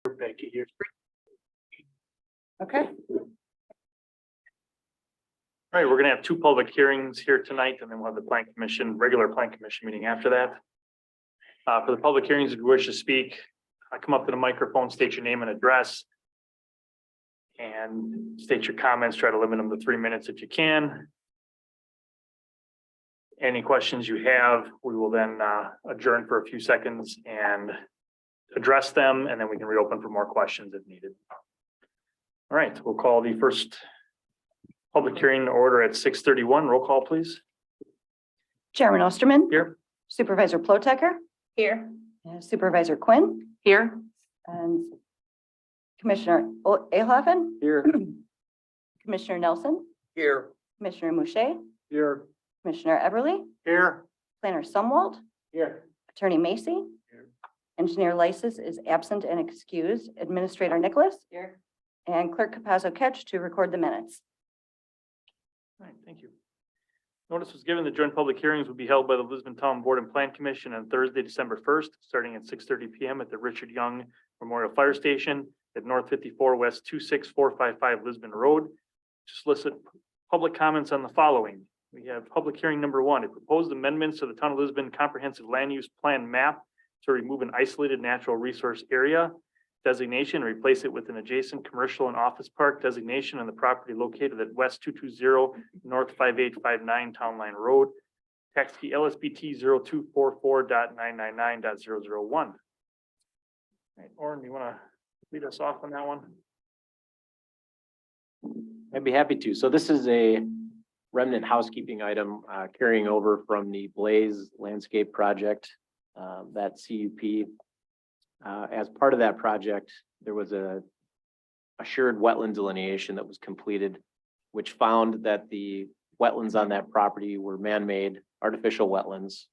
Becky here. Okay, All right, we're gonna have two public hearings here tonight, and then we'll have the plan commission, regular plan commission meeting after that. For the public hearings, if you wish to speak, come up to the microphone, state your name and address. And state your comments, try to limit them to 3 minutes if you can. Any questions you have, we will then adjourn for a few seconds and address them, and then we can reopen for more questions if needed. All right, we'll call the first public hearing order at 6:31. Roll call, please. Chairman Osterman. Here. Supervisor Plotecker. Here. And Supervisor Quinn. Here. And Commissioner Ayhoffen. Here. Commissioner Nelson. Here. Commissioner Mouche. Here. Commissioner Everly. Here. Planner Sumwalt. Here. Attorney Macy. Here. Engineer Lysis is absent and excused. Administrator Nicholas. Here. And Clerk Capazzo Ketch to record the minutes. All right, thank you. Notice was given the joint public hearings will be held by the Lisbon Town Board and Plan Commission on Thursday, December 1st, starting at 6:30 PM at the Richard Young Memorial Fire Station at North 54 West 26455 Lisbon Road. To solicit public comments on the following. We have public hearing number 1, a proposed amendments to the Town of Lisbon Comprehensive Land Use Plan map to remove an isolated natural resource area designation, replace it with an adjacent commercial and office park designation on the property located at West 220 North 5859 Town Line Road. Tax key LSBT 0244.999.001. All right, Orin, you want to lead us off on that one? I'd be happy to. So this is a remnant housekeeping item carrying over from the Blaze Landscape Project, that CUP. As part of that project, there was a assured wetland delineation that was completed, which found that the wetlands on that property were man-made artificial wetlands.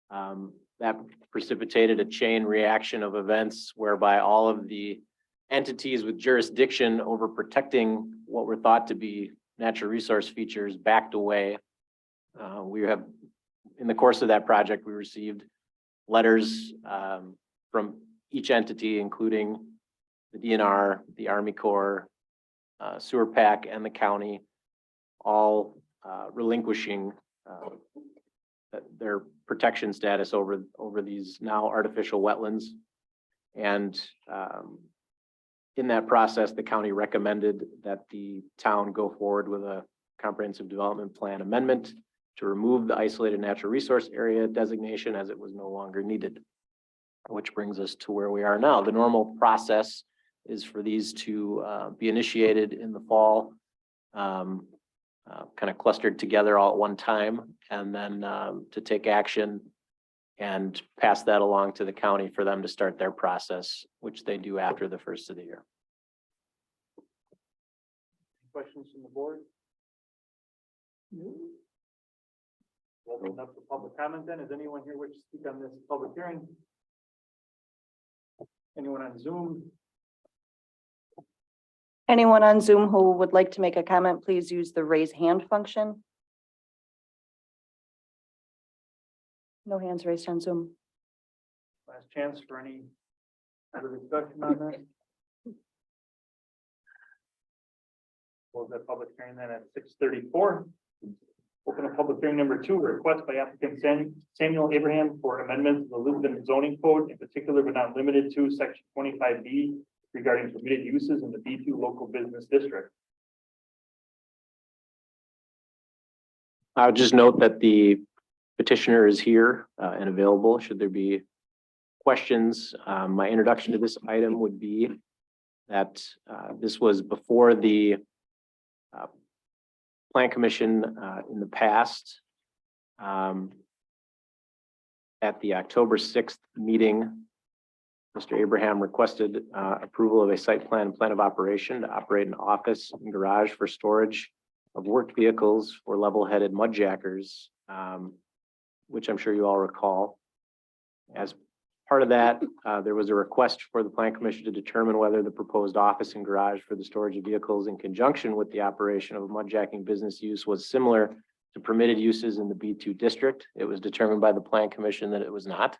That precipitated a chain reaction of events whereby all of the entities with jurisdiction over protecting what were thought to be natural resource features backed away. We have, in the course of that project, we received letters from each entity, including the DNR, the Army Corps, Sewer PAC, and the county, all relinquishing their protection status over these now artificial wetlands. And in that process, the county recommended that the town go forward with a comprehensive development plan amendment to remove the isolated natural resource area designation as it was no longer needed. Which brings us to where we are now. The normal process is for these to be initiated in the fall, kind of clustered together all at one time, and then to take action and pass that along to the county for them to start their process, which they do after the first of the year. Questions from the board? We'll open up the public comment then. Is anyone here wish to speak on this public hearing? Anyone on Zoom? Anyone on Zoom who would like to make a comment, please use the raise hand function. No hands raised on Zoom. Last chance for any other discussion on that. Close that public hearing then at 6:34. Open a public hearing number 2, request by applicant Samuel Abraham for amendments to the Lisbon zoning code, in particular but not limited to section 25B regarding permitted uses in the B2 local business district. I would just note that the petitioner is here and available should there be questions. My introduction to this item would be that this was before the Plan Commission in the past. At the October 6th meeting, Mr. Abraham requested approval of a site plan and plan of operation to operate an office and garage for storage of work vehicles for level-headed mud jackers, which I'm sure you all recall. As part of that, there was a request for the Plan Commission to determine whether the proposed office and garage for the storage of vehicles in conjunction with the operation of a mud jacking business use was similar to permitted uses in the B2 district. It was determined by the Plan Commission that it was not,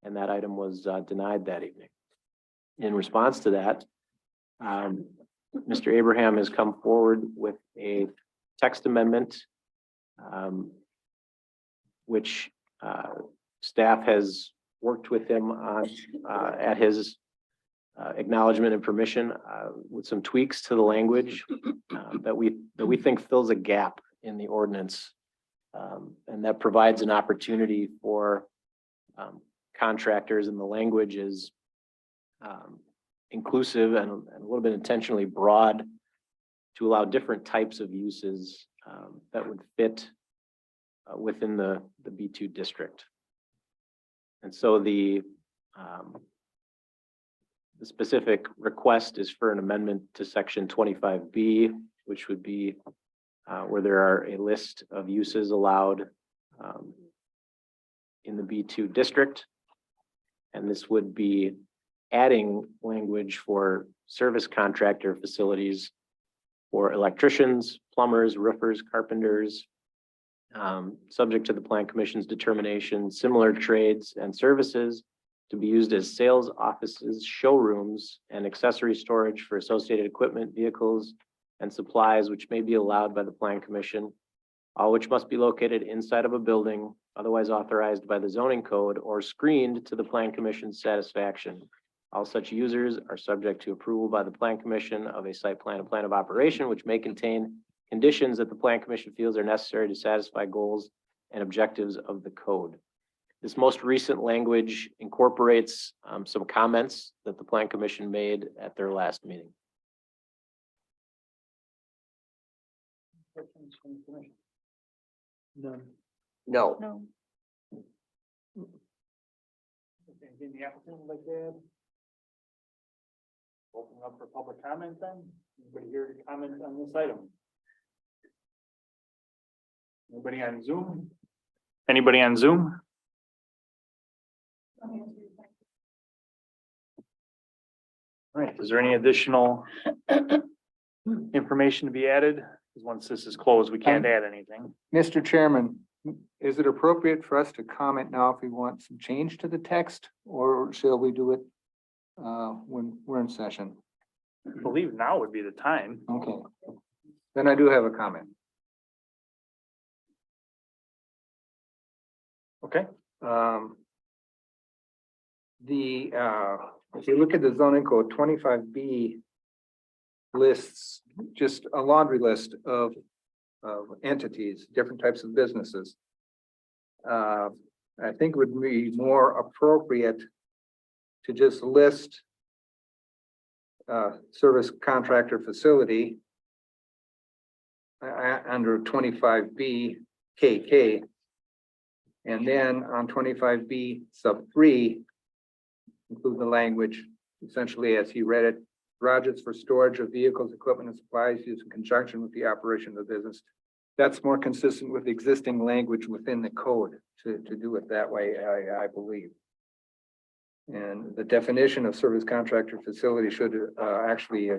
and that item was denied that evening. in response to that, Mr. Abraham has come forward with a text amendment, which staff has worked with him on at his acknowledgement and permission with some tweaks to the language that we think fills a gap in the ordinance, and that provides an opportunity for contractors, and the language is inclusive and a little bit intentionally broad to allow different types of uses that would fit within the B2 district. And so the specific request is for an amendment to section 25B, which would be where there are a list of uses allowed in the B2 district. And this would be adding language for service contractor facilities for electricians, plumbers, roofers, carpenters, subject to the Plan Commission's determination, similar trades and services to be used as sales offices, showrooms, and accessory storage for associated equipment, vehicles, and supplies which may be allowed by the Plan Commission, all which must be located inside of a building otherwise authorized by the zoning code or screened to the Plan Commission's satisfaction. All such users are subject to approval by the Plan Commission of a site plan and plan of operation, which may contain conditions that the Plan Commission feels are necessary to satisfy goals and objectives of the code. This most recent language incorporates some comments that the Plan Commission made at their last meeting. None. No. No. Anything the applicant would like to add? Open up for public comment then. Anybody here to comment on this item? Anybody on Zoom? Anybody on Zoom? All right, is there any additional information to be added? Because once this is closed, we can't add anything. Mr. Chairman, is it appropriate for us to comment now if we want some change to the text, or shall we do it when we're in session? I believe now would be the time. Okay. Then I do have a comment. Okay. If you look at the zoning code, 25B lists just a laundry list of entities, different types of businesses. I think it would be more appropriate to just list service contractor facility under 25B KK. And then on 25B sub 3, include the language essentially as he read it, garages for storage of vehicles, equipment, and supplies used in conjunction with the operation of the business. That's more consistent with existing language within the code to do it that way, I believe. And the definition of service contractor facility should actually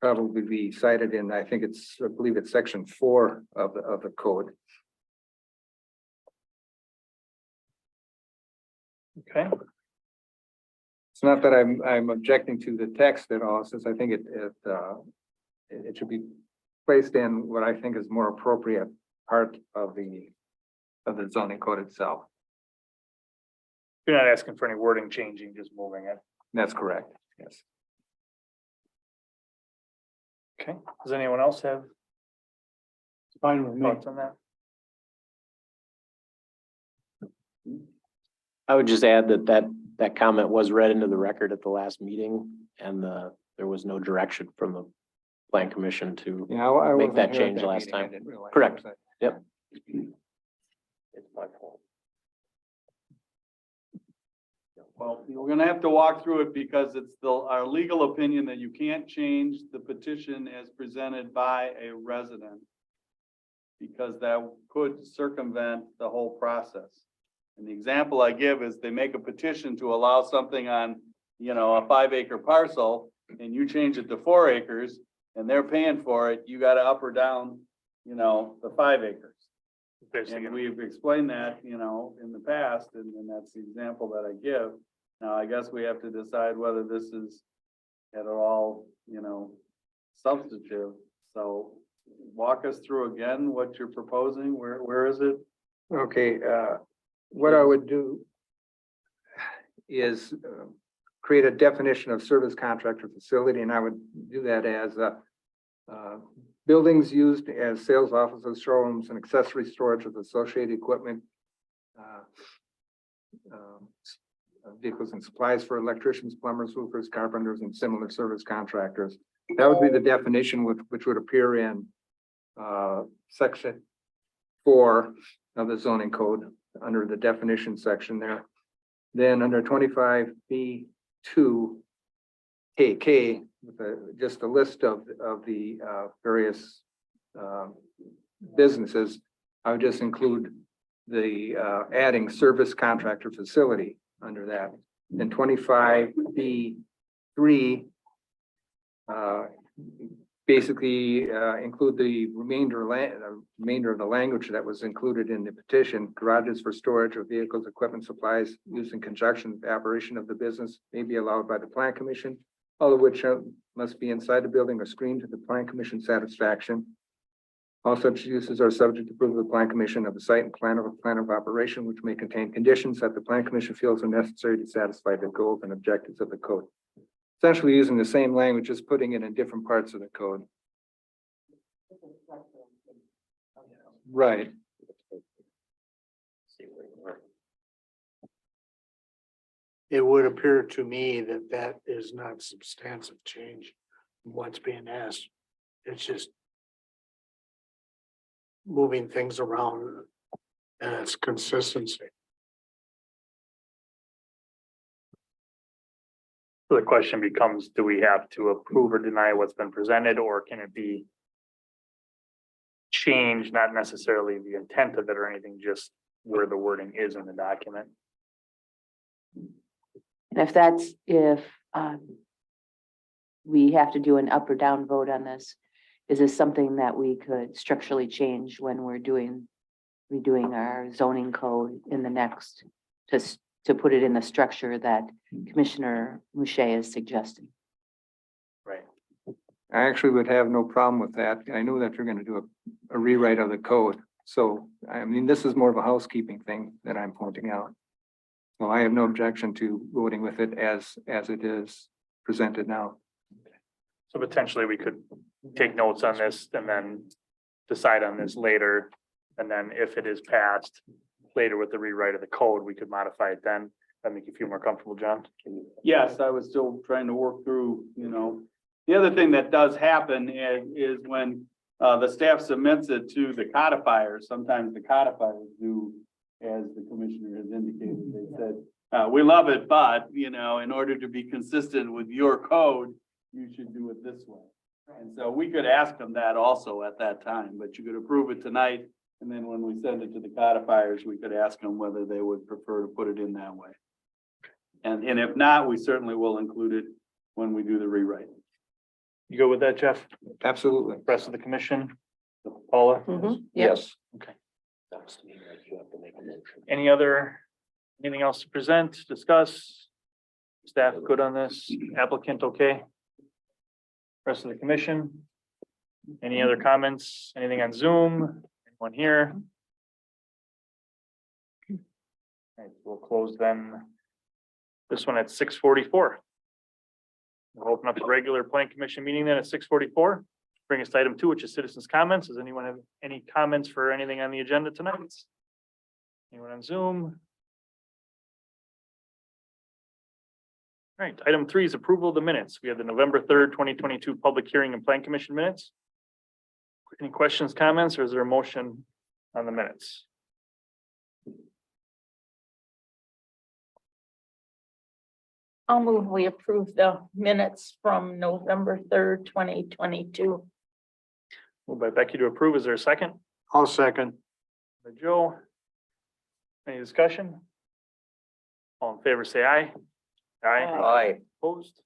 probably be cited in, I believe it's section 4 of the code. Okay. It's not that I'm objecting to the text at all, since I think it should be placed in what I think is more appropriate part of the zoning code itself. You're not asking for any wording changing, just moving it. That's correct. Yes. Okay. Does anyone else have Fine with thoughts on that? I would just add that comment was read into the record at the last meeting, and there was no direction from the Plan Commission to. Yeah, I Make wasn't that here at change last meeting. I time. didn't realize Correct. that. Yep. It's my fault. Well, we're gonna have to walk through it because it's our legal opinion that you can't change the petition as presented by a resident, because that could circumvent the whole process. And the example I give is they make a petition to allow something on, a 5-acre parcel, and you change it to 4 acres, and they're paying for it, you gotta up or down, the 5 acres. Basically, And we've explained that, in the past, and that's the example that I give. Now, I guess we have to decide whether this is at all, substantive. So walk us through again what you're proposing. Where is it? Okay, what I would do is create a definition of service contractor facility, and I would do that as buildings used as sales offices, showrooms, and accessory storage with associated equipment, vehicles and supplies for electricians, plumbers, roofers, carpenters, and similar service contractors. That would be the definition which would appear in section 4 of the zoning code under the definition section there. Then under 25B2 KK, with just a list of the various businesses, I would just include the adding service contractor facility under that. Then 25B3 basically include the remainder of the language that was included in the petition. Garages for storage of vehicles, equipment, supplies used in conjunction with the operation of the business may be allowed by the plan commission, all of which must be inside the building or screened to the plan commission satisfaction. All such uses are subject to approval of the plan commission of the site and plan of operation, which may contain conditions that the plan commission feels are necessary to satisfy the goals and objectives of the code. Essentially using the same language, just putting it in different parts of the code. Right. It would appear to me that that is not substantive change from what's being asked. It's just moving things around and it's consistency. So the question becomes, do we have to approve or deny what's been presented, or can it be changed, not necessarily the intent of it or anything, just where the wording is in the document? And if we have to do an up or down vote on this, is this something that we could structurally change when we're redoing our zoning code in the next, to put it in the structure that Commissioner Mouche is suggesting? Right. I actually would have no problem with that. I knew that you're going to do a rewrite of the code. So, I mean, this is more of a housekeeping thing that I'm pointing out. So I have no objection to voting with it as it is presented now. So potentially we could take notes on this and then decide on this later. And then if it is passed later with the rewrite of the code, we could modify it then. That make you feel more comfortable, John? Yes, I was still trying to work through, The other thing that does happen is when the staff submits it to the codifiers, sometimes the codifiers do, as the commissioner has indicated, they said, we love it, but, in order to be consistent with your code, you should do it this way. And so we could ask them that also at that time, but you could approve it tonight. And then when we send it to the codifiers, we could ask them whether they would prefer to put it in that way. And if not, we certainly will include it when we do the rewrite. You go with that, Jeff? Absolutely. Rest of the commission? Paula? Mhm. Yep. Okay. Anything else to present, discuss? Staff good on this? Applicant okay? Rest of the commission? Any other comments? Anything on Zoom? Anyone here? All right, we'll close then. This one at 6:44. We'll open up the regular plan commission meeting then at 6:44. Bring us to item 2, which is citizens' comments. Does anyone have any comments for anything on the agenda tonight? Anyone on Zoom? All right, item 3 is approval of the minutes. We have the November 3rd, 2022 public hearing and plan commission minutes. Any questions, comments, or is there a motion on the minutes? I'll move we approve the minutes from November 3rd, 2022. Moved by Becky to approve. Is there a second? I'll second. By Joe. Any discussion? All in favor, say aye. Aye. Opposed?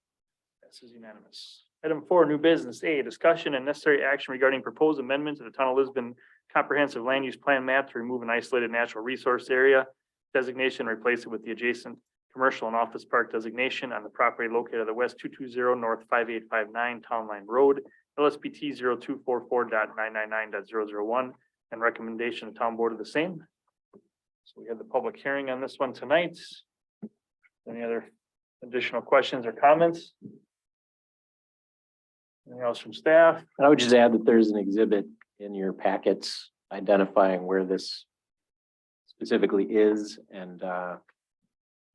Passes unanimous. Item 4, new business. A, discussion and necessary action regarding proposed amendment to the Town of Lisbon Comprehensive Land Use Plan map to remove an isolated natural resource area designation, and replace it with the adjacent commercial and office park designation on the property located at the west 220 north 5859 Town Line Road, LSPT 0244.999.001, and recommendation of town board of the same. So we had the public hearing on this one tonight. Any other additional questions or comments? Anything else from staff? I would just add that there's an exhibit in your packets identifying where this specifically is and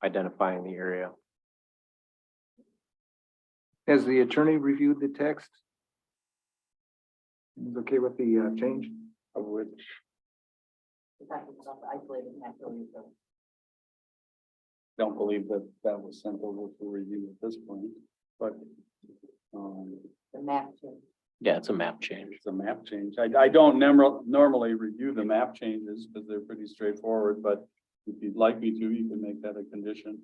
identifying the area. Has the attorney reviewed the text? Is okay with the change? Of which? Don't believe that that was sent over for review at this point, but The map. Yeah, it's a map change. it's a map change. I don't normally review the map changes because they're pretty straightforward, but if you'd like me to, you can make that a condition.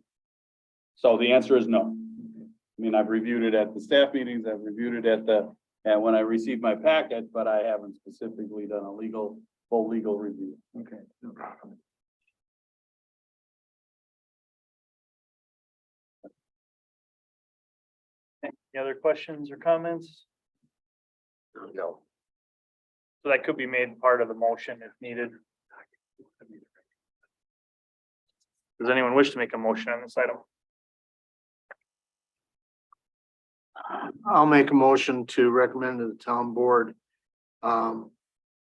So the answer is no. I mean, I've reviewed it at the staff meetings, I've reviewed it and when I received my packet, but I haven't specifically done a full legal review. Okay, no problem. Any other questions or comments? No. So that could be made part of the motion if needed. Does anyone wish to make a motion on this item? I'll make a motion to recommend to the town board.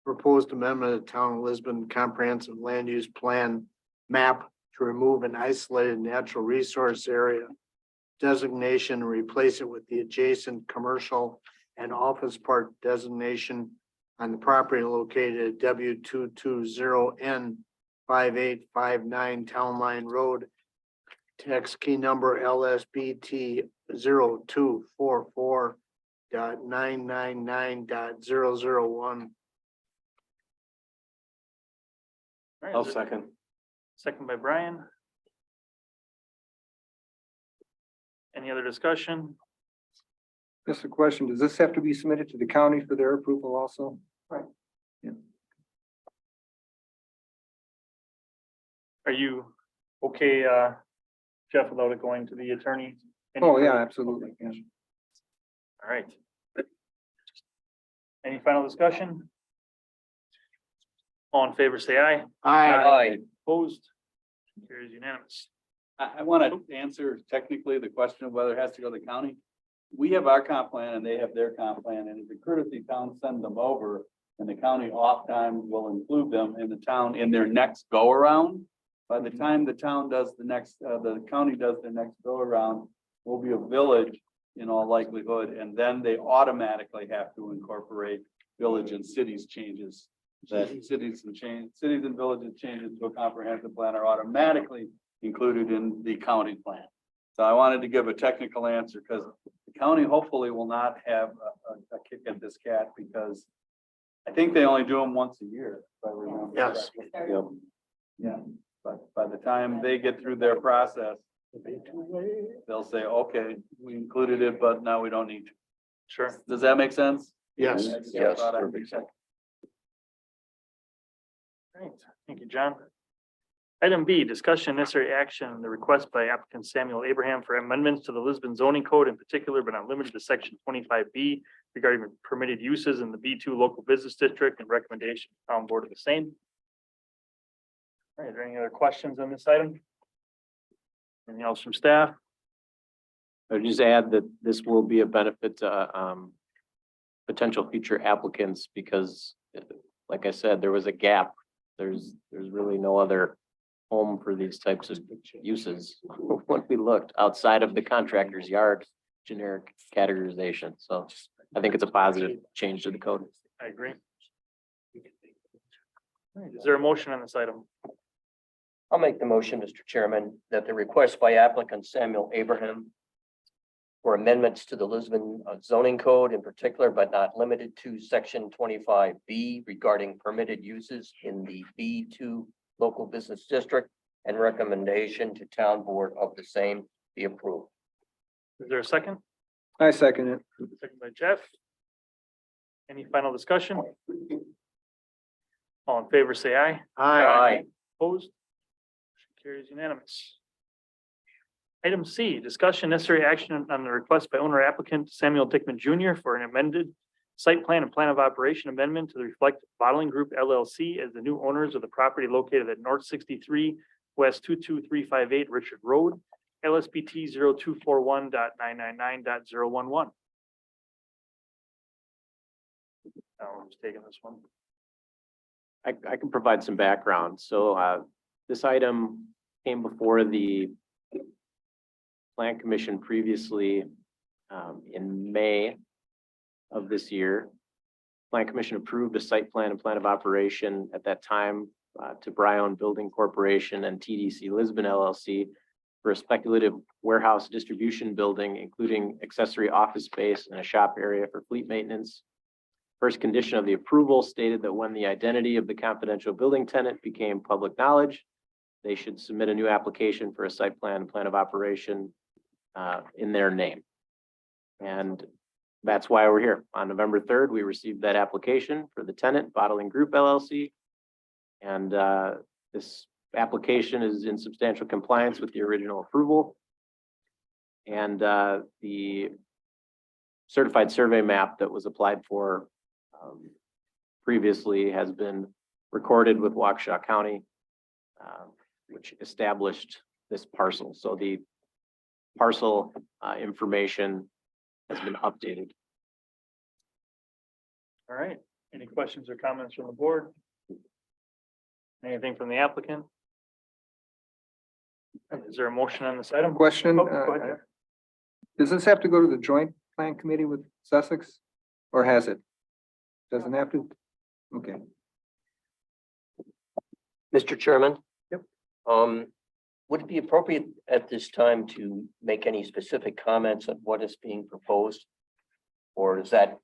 Proposed amendment of Town of Lisbon Comprehensive Land Use Plan map to remove an isolated natural resource area designation, and replace it with the adjacent commercial and office park designation on the property located at W220N5859 Town Line Road. Text key number LSBT 0244.999.001. All right, I'll is it- second. Second by Brian. Any other discussion? Just a question, does this have to be submitted to the county for their approval also? Are you okay, Jeff, without it going to the attorney? Oh, yeah, absolutely. Yeah. All right. Any final discussion? All in favor, say aye. Aye. Opposed? Carries unanimous. I want to answer technically the question of whether it has to go to the county. We have our comp plan and they have their comp plan, and if the courtesy town send them over, and the county oftentimes will include them in the town in their next go around. By the time the town does the county does their next go around, will be a village in all likelihood, and then they automatically have to incorporate village and cities changes. That cities and villages changes to a comprehensive plan are automatically included in the county plan. So I wanted to give a technical answer because the county hopefully will not have a kick at this cat, because I think they only do them once a year, if I remember. Yes. correctly. Yep. Yeah, but by the time they get through their process, they'll say, okay, we included it, but now we don't need to. Sure. Does that make sense? Yes. I just Yes. thought I'd check. Great, thank you, John. Item B, discussion necessary action, the request by applicant Samuel Abraham for amendments to the Lisbon zoning code in particular, but not limited to section 25B regarding permitted uses in the B2 local business district, and recommendation to town board of the same. All right, are there any other questions on this item? Anything else from staff? I would just add that this will be a benefit to potential future applicants because, like I said, there was a gap. There's really no other home for these types of uses when we looked outside of the contractor's yard generic categorization. So I think it's a positive change to the code. I agree. All right, is there a motion on this item? I'll make the motion, Mr. Chairman, that the request by applicant Samuel Abraham for amendments to the Lisbon zoning code in particular, but not limited to section 25B regarding permitted uses in the B2 local business district, and recommendation to town board of the same be approved. Is there a second? I second it. Second by Jeff. Any final discussion? All in favor, say aye. Aye. Opposed? Motion carries unanimous. Item C, discussion necessary action on the request by owner applicant Samuel Dickman Jr. for an amended site plan and plan of operation amendment to reflect Bottling Group LLC as the new owners of the property located at North 63 West 22358 Richard Road, LSBT 0241.999.011. I'm just taking this one. I can provide some background. So this item came before the Plan Commission previously in May of this year. Plan Commission approved a site plan and plan of operation at that time to Bryon Building Corporation and TDC Lisbon LLC for a speculative warehouse distribution building, including accessory office space and a shop area for fleet maintenance. First condition of the approval stated that when the identity of the confidential building tenant became public knowledge, they should submit a new application for a site plan and plan of operation in their name. And that's why we're here. On November 3rd, we received that application for the tenant, Bottling Group LLC. And this application is in substantial compliance with the original approval. And the certified survey map that was applied for previously has been recorded with Waukesha County, which established this parcel. So the parcel information has been updated. All right, any questions or comments from the board? Anything from the applicant? Is there a motion on this item? Question, Oh, go ahead. does this have to go to the joint plan committee with Sussex? Or has it? Doesn't have to? Okay. Mr. Chairman? Yep. Would it be appropriate at this time to make any specific comments on what is being proposed? Or is that,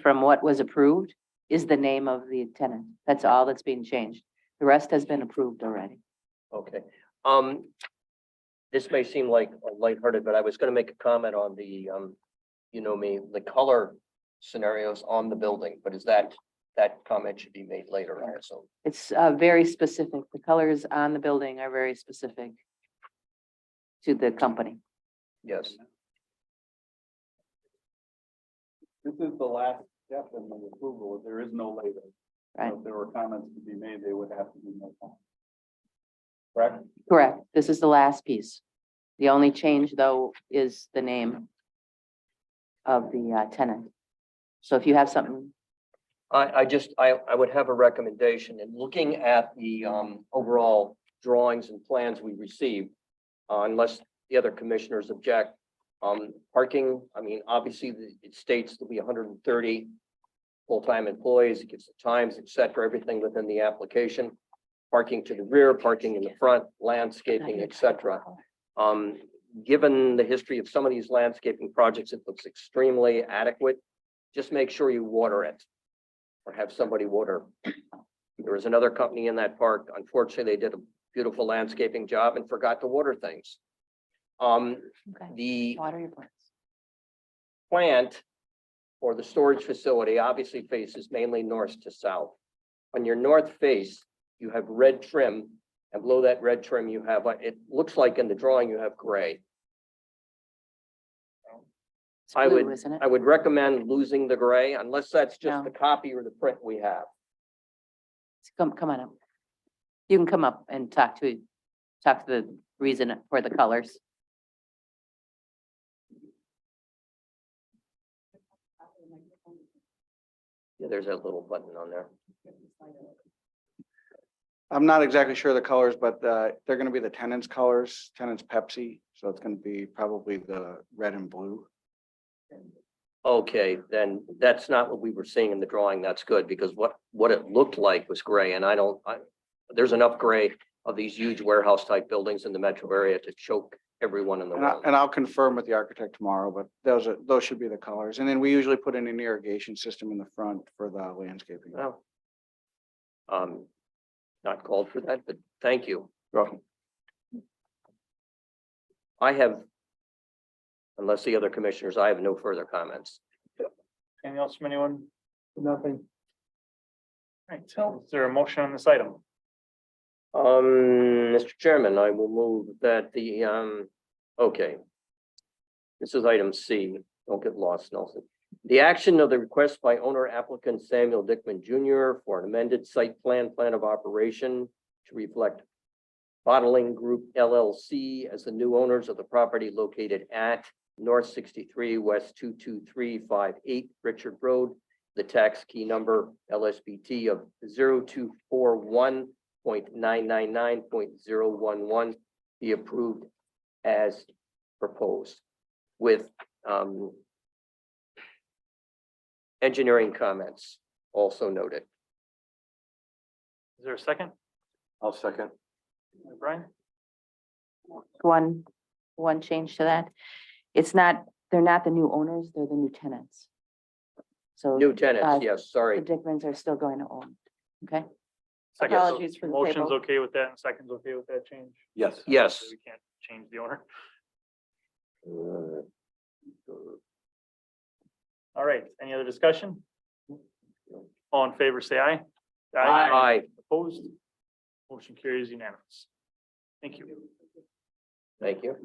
From what was approved is the name of the tenant. That's all that's being changed. The rest has been approved already. okay. This may seem like lighthearted, but I was gonna make a comment on the, you know me, the color scenarios on the building, but is that comment should be made later also? It's very specific. The colors on the building are very specific to the company. Yes. This is the last step in the approval. There is no later. So Right. If there were comments to be made, they would have to be made. Correct? Correct. This is the last piece. The only change, though, is the name of the tenant. So if you have something, I would have a recommendation in looking at the overall drawings and plans we received. Unless the other commissioners object, parking, I mean, obviously it states there'll be 130 full-time employees, it gives the times, et cetera, everything within the application. Parking to the rear, parking in the front, landscaping, et cetera. Given the history of some of these landscaping projects, it looks extremely adequate. Just make sure you water it or have somebody water. There was another company in that park. Unfortunately, they did a beautiful landscaping job and forgot to water things. okay, The water your plants. plant or the storage facility obviously faces mainly north to south. On your north face, you have red trim, and below that red trim, you have, it looks like in the drawing, you have gray. It's I blue, would- isn't it? I would recommend losing the gray unless that's just No. the copy or the print we have. Come on up. You can come up and talk to the reason for the colors. Yeah, there's that little button on there. I'm not exactly sure the colors, but they're gonna be the tenant's colors, tenant's Pepsi, so it's gonna be probably the red and blue. Okay, then that's not what we were seeing in the drawing. That's good because what it looked like was gray and there's enough gray of these huge warehouse type buildings in the metro area to choke everyone in the world. And I'll confirm with the architect tomorrow, but those should be the colors. And then we usually put in an irrigation system in the front for the landscaping. Well, not called for that, but thank you. You're welcome. I have, unless the other commissioners, I have no further comments. Anything else from anyone? Nothing. Right, so is there a motion on this item? Mr. Chairman, I will move that okay. This is item C. Don't get lost, Nelson. The action of the request by owner applicant Samuel Dickman Jr. for an amended site plan of operation to reflect Bottling Group LLC as the new owners of the property located at North 63 West 22358 Richard Road, the tax key number LSBT of 0241.999.011 be approved as proposed with engineering comments also noted. Is there a second? I'll second. Brian? One change to that. It's not, they're not the new owners, they're the new tenants. So New tenants, yes, the sorry. Dickmans are still going to own. Okay, Second, so Apologies for the motion's typo. okay with that and second's okay with that change? Yes. Yes. So we can't change the owner. All right, any other discussion? All in favor, say aye. Aye. Opposed? Motion carries unanimous. Thank you. Thank you.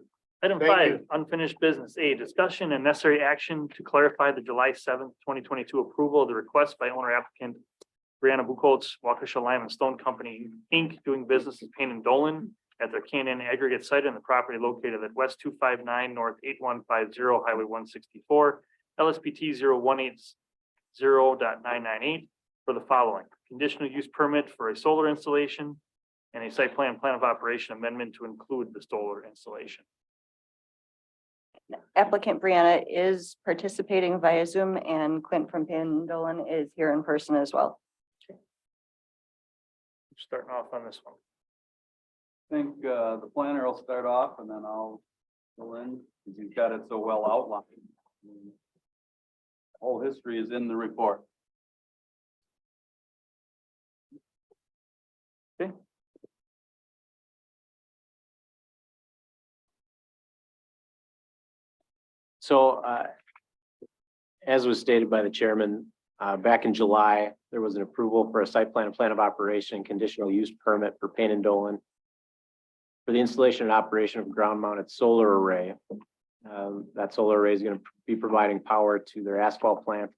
Item Thank 5, you. unfinished business. A, discussion and necessary action to clarify the July 7th, 2022 approval of the request by owner applicant Brianna Buchholz, Waukesha Lime and Stone Company, Inc., doing business as Payne and Dolan at their Canaan aggregate site in the property located at West 259 North 8150 Highway 164, LSPT 0180.998 for the following: conditional use permit for a solar installation and a site plan of operation amendment to include the solar installation. Applicant Brianna is participating via Zoom and Clint from Pandolan is here in person as well. Starting off on this one. I think the planner will start off and then I'll fill in, because you've got it so well outlined. Whole history is in the report. So, as was stated by the chairman, back in July, there was an approval for a site plan of operation, conditional use permit for Payne and Dolan for the installation and operation of a ground mounted solar array. That solar array is going to be providing power to their asphalt plant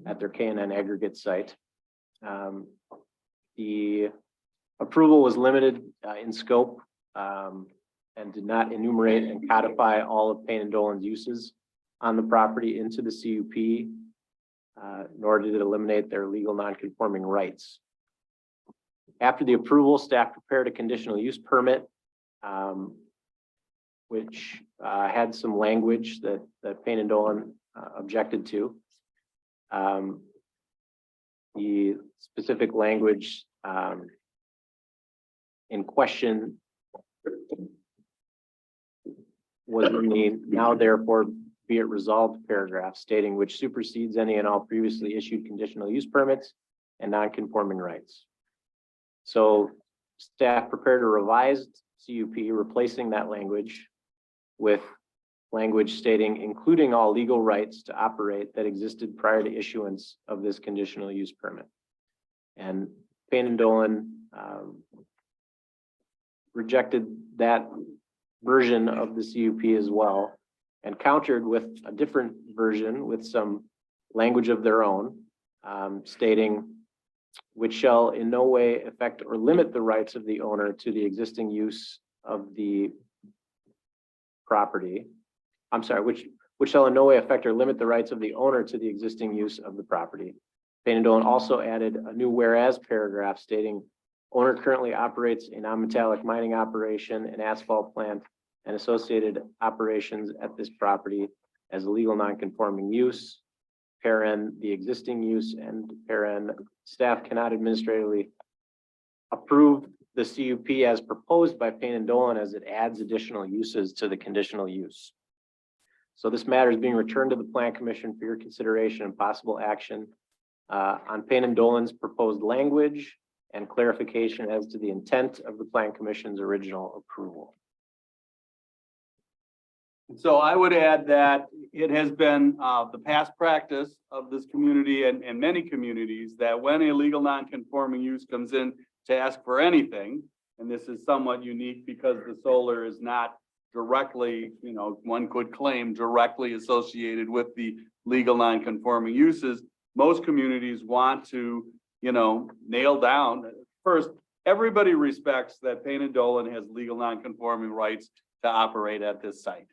at their K&N aggregate site. The approval was limited in scope and did not enumerate and codify all of Payne and Dolan's uses on the property into the CUP, nor did it eliminate their legal non-conforming rights. After the approval, staff prepared a conditional use permit, which had some language that Payne and Dolan objected to. The specific language in question was in the now therefore be it resolved paragraph stating which supersedes any and all previously issued conditional use permits and non-conforming rights. So staff prepared a revised CUP replacing that language with language stating including all legal rights to operate that existed prior to issuance of this conditional use permit. And Payne and Dolan rejected that version of the CUP as well and countered with a different version with some language of their own, stating which shall in no way affect or limit the rights of the owner to the existing use of the property. I'm sorry, which shall in no way affect or limit the rights of the owner to the existing use of the property. Payne and Dolan also added a new whereas paragraph stating owner currently operates a non-metallic mining operation, an asphalt plant, and associated operations at this property as a legal non-conforming use. Paren, the existing use, and paren, staff cannot administratively approve the CUP as proposed by Payne and Dolan as it adds additional uses to the conditional use. So this matter is being returned to the Plan Commission for your consideration and possible action on Payne and Dolan's proposed language and clarification as to the intent of the Plan Commission's original approval. So I would add that it has been the past practice of this community and many communities that when a legal non-conforming use comes in to ask for anything, And this is somewhat unique because the solar is not directly, one could claim directly associated with the legal non-conforming uses. Most communities want to, nail down, first, everybody respects that Payne and Dolan has legal non-conforming rights to operate at this site.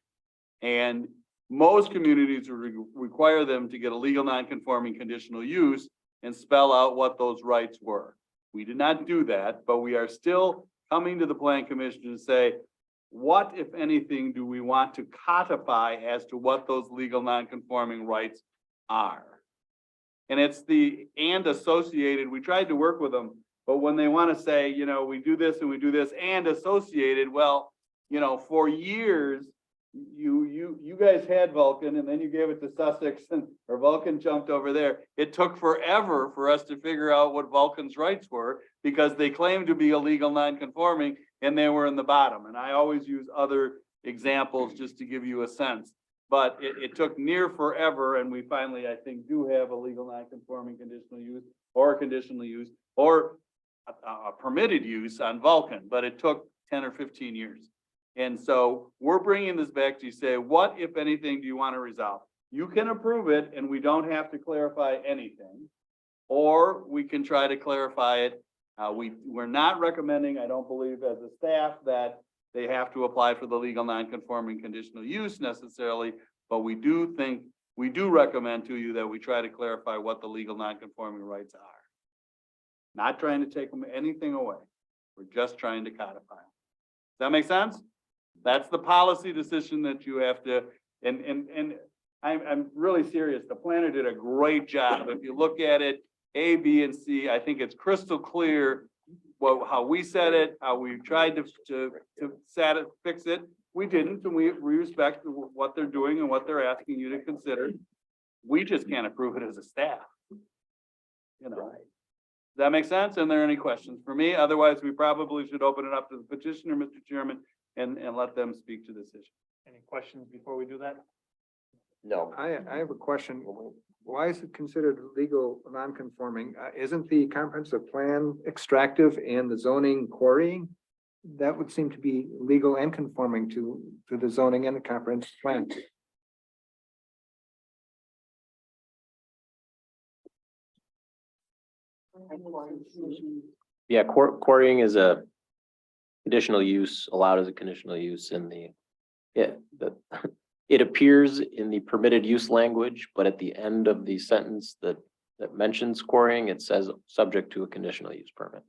And most communities require them to get a legal non-conforming conditional use and spell out what those rights were. We did not do that, but we are still coming to the Plan Commission to say, what, if anything, do we want to codify as to what those legal non-conforming rights are? And it's and associated, we tried to work with them, but when they want to say, we do this and we do this and associated, well, for years, you guys had Vulcan and then you gave it to Sussex or Vulcan jumped over there. It took forever for us to figure out what Vulcan's rights were because they claimed to be illegal non-conforming and they were in the bottom. And I always use other examples just to give you a sense. But it took near forever, and we finally, I think, do have a legal non-conforming conditional use or conditional use or a permitted use on Vulcan, but it took 10 or 15 years. And so we're bringing this back to you, say, what, if anything, do you want to resolve? You can approve it and we don't have to clarify anything, or we can try to clarify it. We're not recommending, I don't believe as a staff, that they have to apply for the legal non-conforming conditional use necessarily, but we do recommend to you that we try to clarify what the legal non-conforming rights are. Not trying to take them anything away. We're just trying to codify them. Does that make sense? That's the policy decision that you have to, and I'm really serious. The planner did a great job. If you look at it, A, B, and C, I think it's crystal clear how we said it, how we tried to fix it. We didn't, and we respect what they're doing and what they're asking you to consider. We just can't approve it as a staff. Does that make sense? And there any questions for me? Otherwise, we probably should open it up to the petitioner, Mr. Chairman, and let them speak to this issue. Any questions before we do that? No. I have a question. Why is it considered legal non-conforming? Isn't the comprehensive plan extractive and the zoning quarrying? That would seem to be legal and conforming to the zoning and the comprehensive plan. Yeah, quarrying is a conditional use, allowed as a conditional use in it appears in the permitted use language, but at the end of the sentence that mentions quarrying, it says subject to a conditional use permit.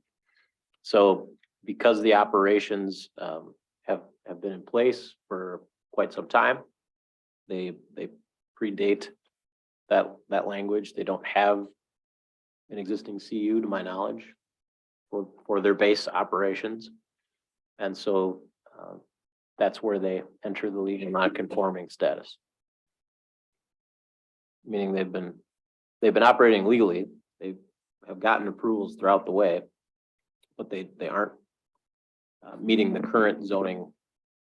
So because the operations have been in place for quite some time, they predate that language. They don't have an existing CU to my knowledge for their base operations. And so that's where they enter the legal non-conforming status. Meaning they've been operating legally. They have gotten approvals throughout the way, but they aren't meeting the current zoning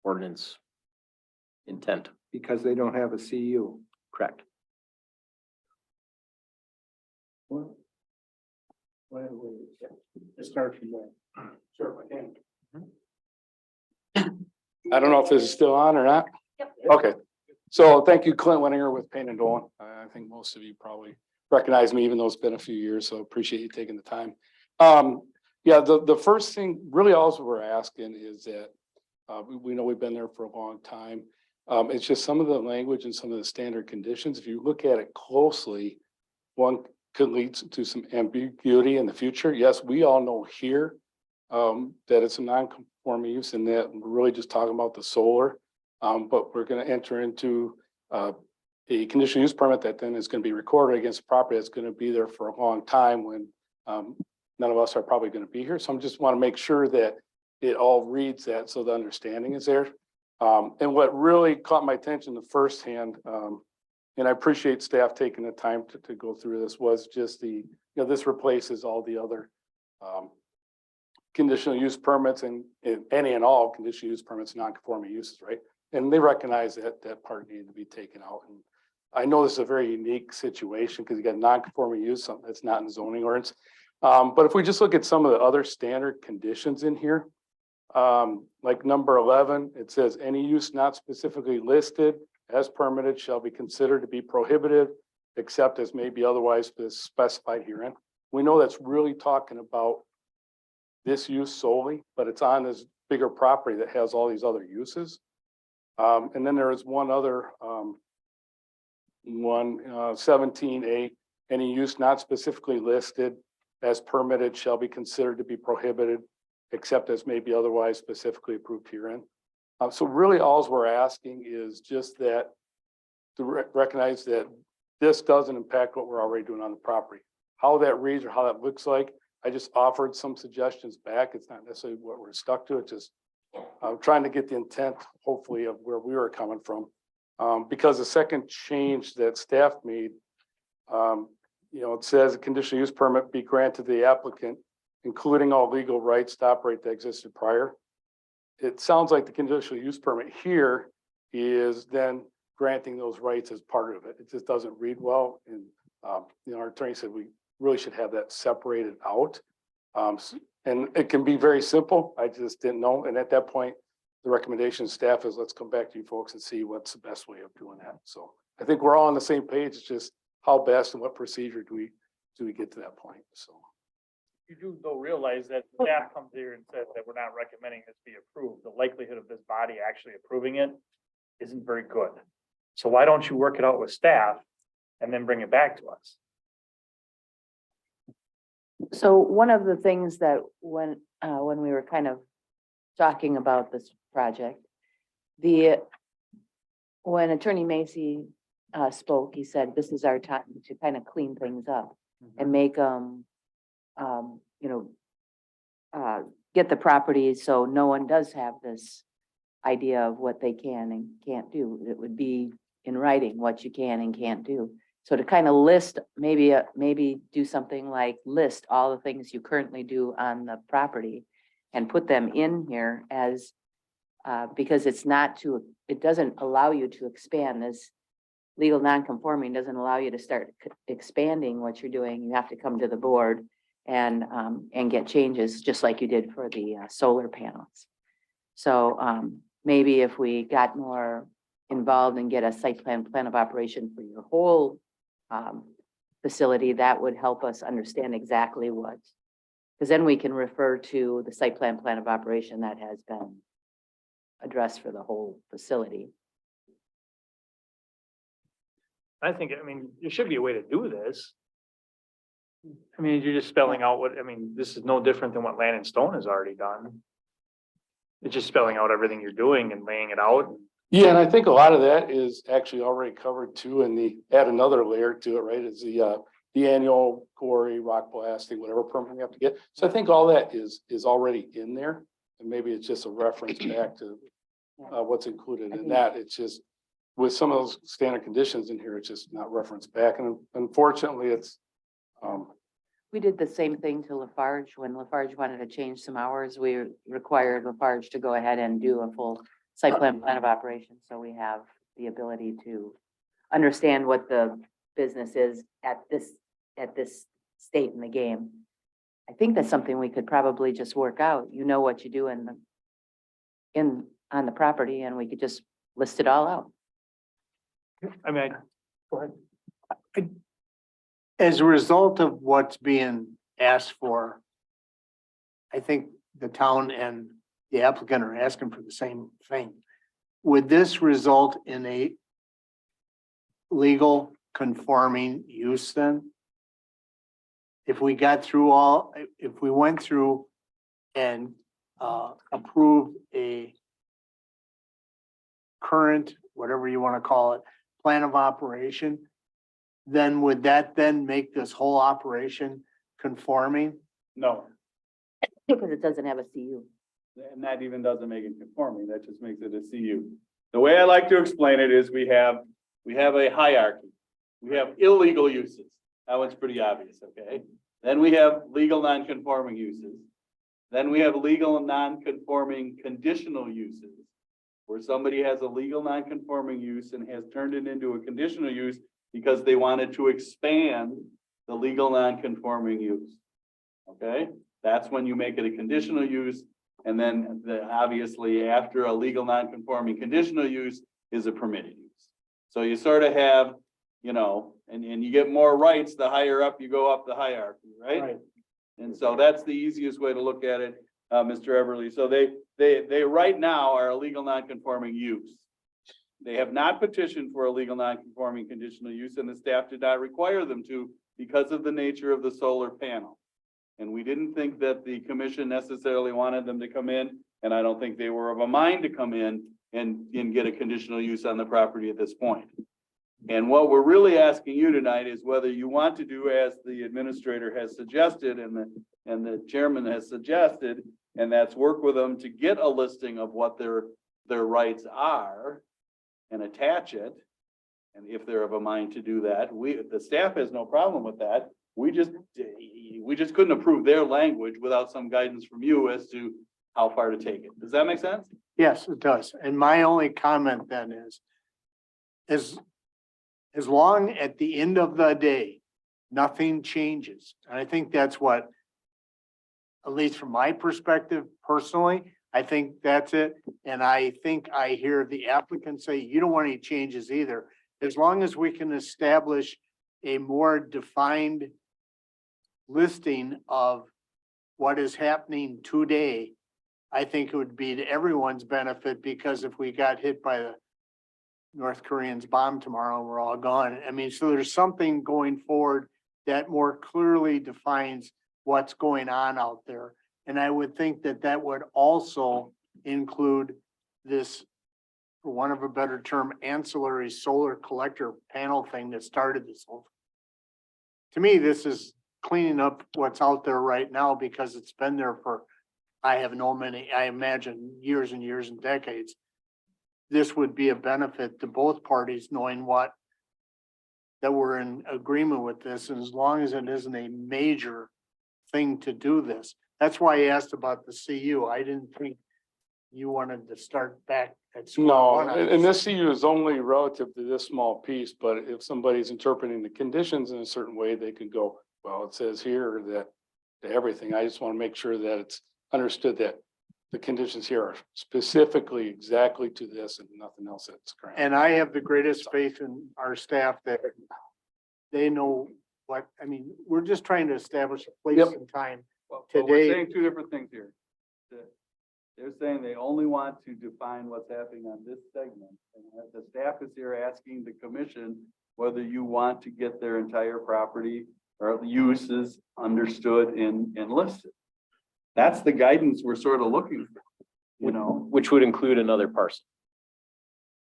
ordinance intent. Because they don't have a CU. Correct. Start from there. Sure, I can. I don't know if this is still on or not. Okay, so thank you, Clint Wenninger with Payne and Dolan. I think most of you probably recognize me, even though it's been a few years, so appreciate you taking the time. Yeah, the first thing, really all we're asking is that we know we've been there for a long time. It's just some of the language and some of the standard conditions. If you look at it closely, one could lead to some ambiguity in the future. Yes, we all know here that it's a non-conforming use and that we're really just talking about the solar. But we're going to enter into a conditional use permit that then is going to be recorded against property that's going to be there for a long time when none of us are probably going to be here. So I just want to make sure that it all reads that so the understanding is there. And what really caught my attention the first hand, and I appreciate staff taking the time to go through this, was just this replaces all the other conditional use permits and any and all conditional use permits, non-conforming uses, right? And they recognize that part needed to be taken out. And I know this is a very unique situation because you got non-conforming use, something that's not in the zoning ordinance. But if we just look at some of the other standard conditions in here, Like number 11, it says any use not specifically listed as permitted shall be considered to be prohibited, except as may be otherwise specified herein. We know that's really talking about this use solely, but it's on this bigger property that has all these other uses. And then there is one other, 17A, any use not specifically listed as permitted shall be considered to be prohibited, except as may be otherwise specifically approved herein. So really all we're asking is just that to recognize that this doesn't impact what we're already doing on the property. How that reads or how that looks like, I just offered some suggestions back. It's not necessarily what we're stuck to. It's just trying to get the intent, hopefully, of where we were coming from. Because the second change that staff made, it says a conditional use permit be granted to the applicant, including all legal rights to operate that existed prior. It sounds like the conditional use permit here is then granting those rights as part of it. It just doesn't read well. And, our attorney said we really should have that separated out. And it can be very simple. I just didn't know. And at that point, the recommendation of staff is let's come back to you folks and see what's the best way of doing that. So I think we're all on the same page. It's just how best and what procedure do we get to that point? So. You do though realize that staff comes here and says that we're not recommending this be approved. The likelihood of this body actually approving it isn't very good. So why don't you work it out with staff and then bring it back to us? So one of the things that when we were kind of talking about this project, when Attorney Macy spoke, he said, this is our time to kind of clean things up and make them, get the property so no one does have this idea of what they can and can't do. It would be in writing what you can and can't do. So to kind of list, maybe do something like list all the things you currently do on the property and put them in here as, because it doesn't allow you to expand. This legal non-conforming doesn't allow you to start expanding what you're doing. You have to come to the board and get changes, just like you did for the solar panels. So maybe if we got more involved and get a site plan of operation for your whole facility, that would help us understand exactly what, because then we can refer to the site plan of operation that has been addressed for the whole facility. I think, there should be a way to do this. You're just spelling out this is no different than what Land and Stone has already done. It's just spelling out everything you're doing and laying it out. Yeah, and I think a lot of that is actually already covered too, and add another layer to it, right? Is the annual quarry, rock blasting, whatever permit we have to get. So I think all that is already in there, and maybe it's just a reference back to what's included in that. It's just with some of those standard conditions in here, it's just not referenced back, and unfortunately, it's. We did the same thing to Lafarge. When Lafarge wanted to change some hours, we required Lafarge to go ahead and do a full site plan of operation. So we have the ability to understand what the business is at this state in the game. I think that's something we could probably just work out. You know what you do on the property, and we could just list it all out. Go ahead. As a result of what's being asked for, I think the town and the applicant are asking for the same thing. Would this result in a legal conforming use then? If we went through and approved a current, whatever you want to call it, plan of operation, then would that then make this whole operation conforming? No, Because it doesn't have a CU. and that even doesn't make it conforming. That just makes it a CU. The way I like to explain it is we have a hierarchy. We have illegal uses. That one's pretty obvious, okay? Then we have legal non-conforming uses. Then we have legal non-conforming conditional uses, where somebody has a legal non-conforming use and has turned it into a conditional use because they wanted to expand the legal non-conforming use. Okay, that's when you make it a conditional use, And then obviously after a legal non-conforming conditional use is a permitted use. So you sort of have, you know, and you get more rights, the higher up you go up the hierarchy, right? And so that's the easiest way to look at it, Mr. Everly. So they right now are a legal non-conforming use. They have not petitioned for a legal non-conforming conditional use, and the staff did not require them to because of the nature of the solar panel. And we didn't think that the commission necessarily wanted them to come in, and I don't think they were of a mind to come in and get a conditional use on the property at this point. And what we're really asking you tonight is whether you want to do as the administrator has suggested and the chairman has suggested, and that's work with them to get a listing of what their rights are and attach it. And if they're of a mind to do that, the staff has no problem with that. We just couldn't approve their language without some guidance from you as to how far to take it. Does that make sense? Yes, it does. And my only comment then is as long at the end of the day, nothing changes. And I think that's what, at least from my perspective personally, I think that's it. And I think I hear the applicant say, you don't want any changes either. As long as we can establish a more defined listing of what is happening today, I think it would be to everyone's benefit, because if we got hit by the North Koreans' bomb tomorrow, we're all gone. I mean, so there's something going forward that more clearly defines what's going on out there. And I would think that that would also include this, for want of a better term, ancillary solar collector panel thing that started this whole. To me, this is cleaning up what's out there right now, because it's been there for, I imagine years and years and decades. This would be a benefit to both parties, knowing that we're in agreement with this, and as long as it isn't a major thing to do this. That's why I asked about the CU. I didn't think you wanted to start back at square No, one on and this CU is only relative to this small piece, but if somebody's interpreting the conditions in a certain way, they could go, well, it says here that to everything. I just want to make sure that it's understood that the conditions here are specifically exactly to this and nothing else that's current. And I have the greatest faith in our staff that they know what, I mean, we're just trying to establish a place Yep. and time. Well, but we're Today- saying two different things here. They're saying they only want to define what's happening on this segment. And the staff is here asking the commission whether you want to get their entire property or the uses understood and listed. That's the guidance we're sort of looking for, you know? Which would include another parcel.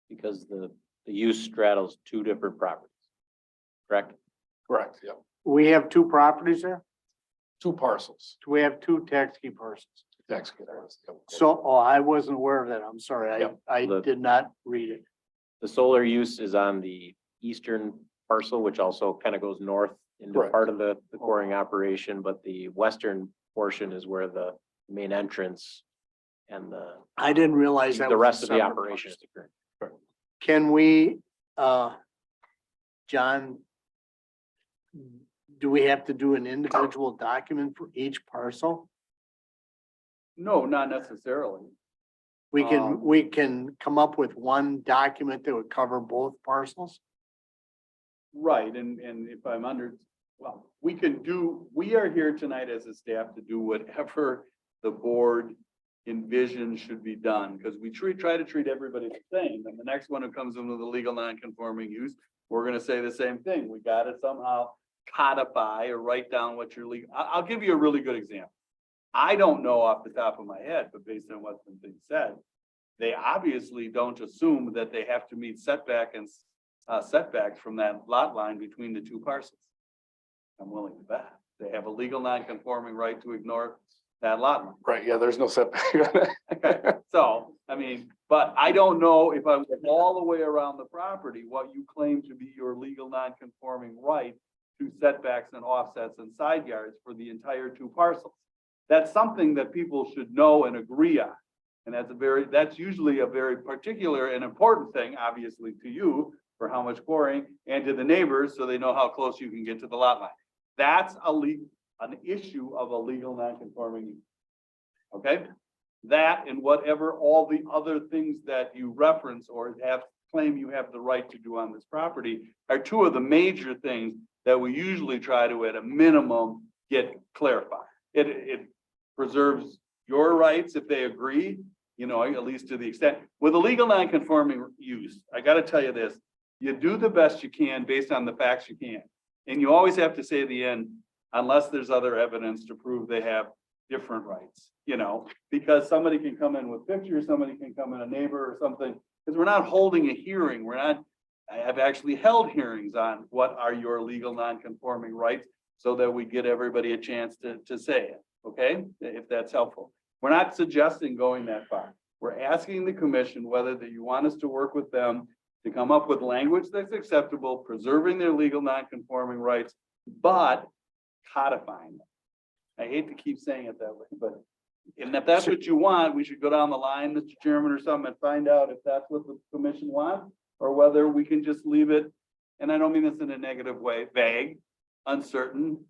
Because the use straddles two different properties. Correct? Correct, yeah. We have two properties there. 2 parcels. Do we have 2 tax key parcels? Tax keyers, yep. So, oh, I wasn't aware of that. I'm sorry. Yep. I did not read it. The solar use is on the eastern parcel, which also kind of goes north into Correct. part of the coring operation, but the western portion is where the main entrance and I didn't realize that. the was a rest of the separate operation is parcel. occurring. Can we, John, do we have to do an individual document for each parcel? No, not necessarily. We can come up with one document that would cover both parcels? Right, and if I'm well, we are here tonight as a staff to do whatever the board envisions should be done, because we try to treat everybody the same, and the next one who comes in with a legal non-conforming use, we're gonna say the same thing. We gotta somehow codify or write down what your legal, I'll give you a really good example. I don't know off the top of my head, but based on what's been said, they obviously don't assume that they have to meet setbacks from that lot line between the 2 parcels. I'm willing to bet. They have a legal non-conforming right to ignore that lot line. Right, yeah, there's no setback on Okay, it. so, I mean, but I don't know if I went all the way around the property, what you claim to be your legal non-conforming right to setbacks and offsets and side yards for the entire 2 parcels. That's something that people should know and agree on. And that's usually a very particular and important thing, obviously, to you for how much pouring and to the neighbors, so they know how close you can get to the lot line. That's an issue of a legal non-conforming use. Okay? that and whatever all the other things that you reference or claim you have the right to do on this property are two of the major things that we usually try to, at a minimum, get clarified. It preserves your rights if they agree, at least to the extent. With a legal non-conforming use, I gotta tell you this, you do the best you can based on the facts you can. And you always have to say at the end, unless there's other evidence to prove they have different rights, because somebody can come in with pictures, somebody can come in, a neighbor or something, because we're not holding a hearing. I've actually held hearings on what are your legal non-conforming rights so that we get everybody a chance to say it, okay? If that's helpful. We're not suggesting going that far. We're asking the commission whether that you want us to work with them to come up with language that's acceptable, preserving their legal non-conforming rights, but codifying them. I hate to keep saying it that way, but and if that's what you want, we should go down the line, Mr. Chairman, or something, and find out if that's what the commission wants, or whether we can just leave it, and I don't mean this in a negative way, vague, uncertain,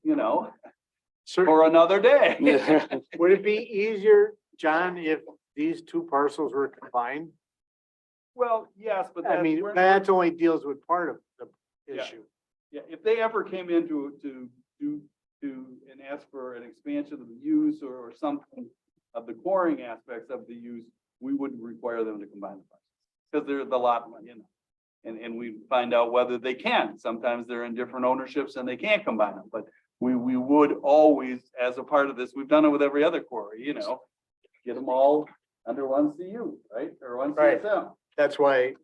for another day. Would it be easier, John, if these two parcels were combined? Well, yes, but I mean, we're- that only deals with part of the Yeah. issue. Yeah, if they ever came in to and ask for an expansion of the use or something of the quarrying aspects of the use, we wouldn't require them to combine the parcels. Because they're the lot, and we find out whether they can. Sometimes they're in different ownerships and they can't combine them, but we would always, as a part of this, we've done it with every other quarry, get them all under one CU, right? Or one Right. CSM. That's why,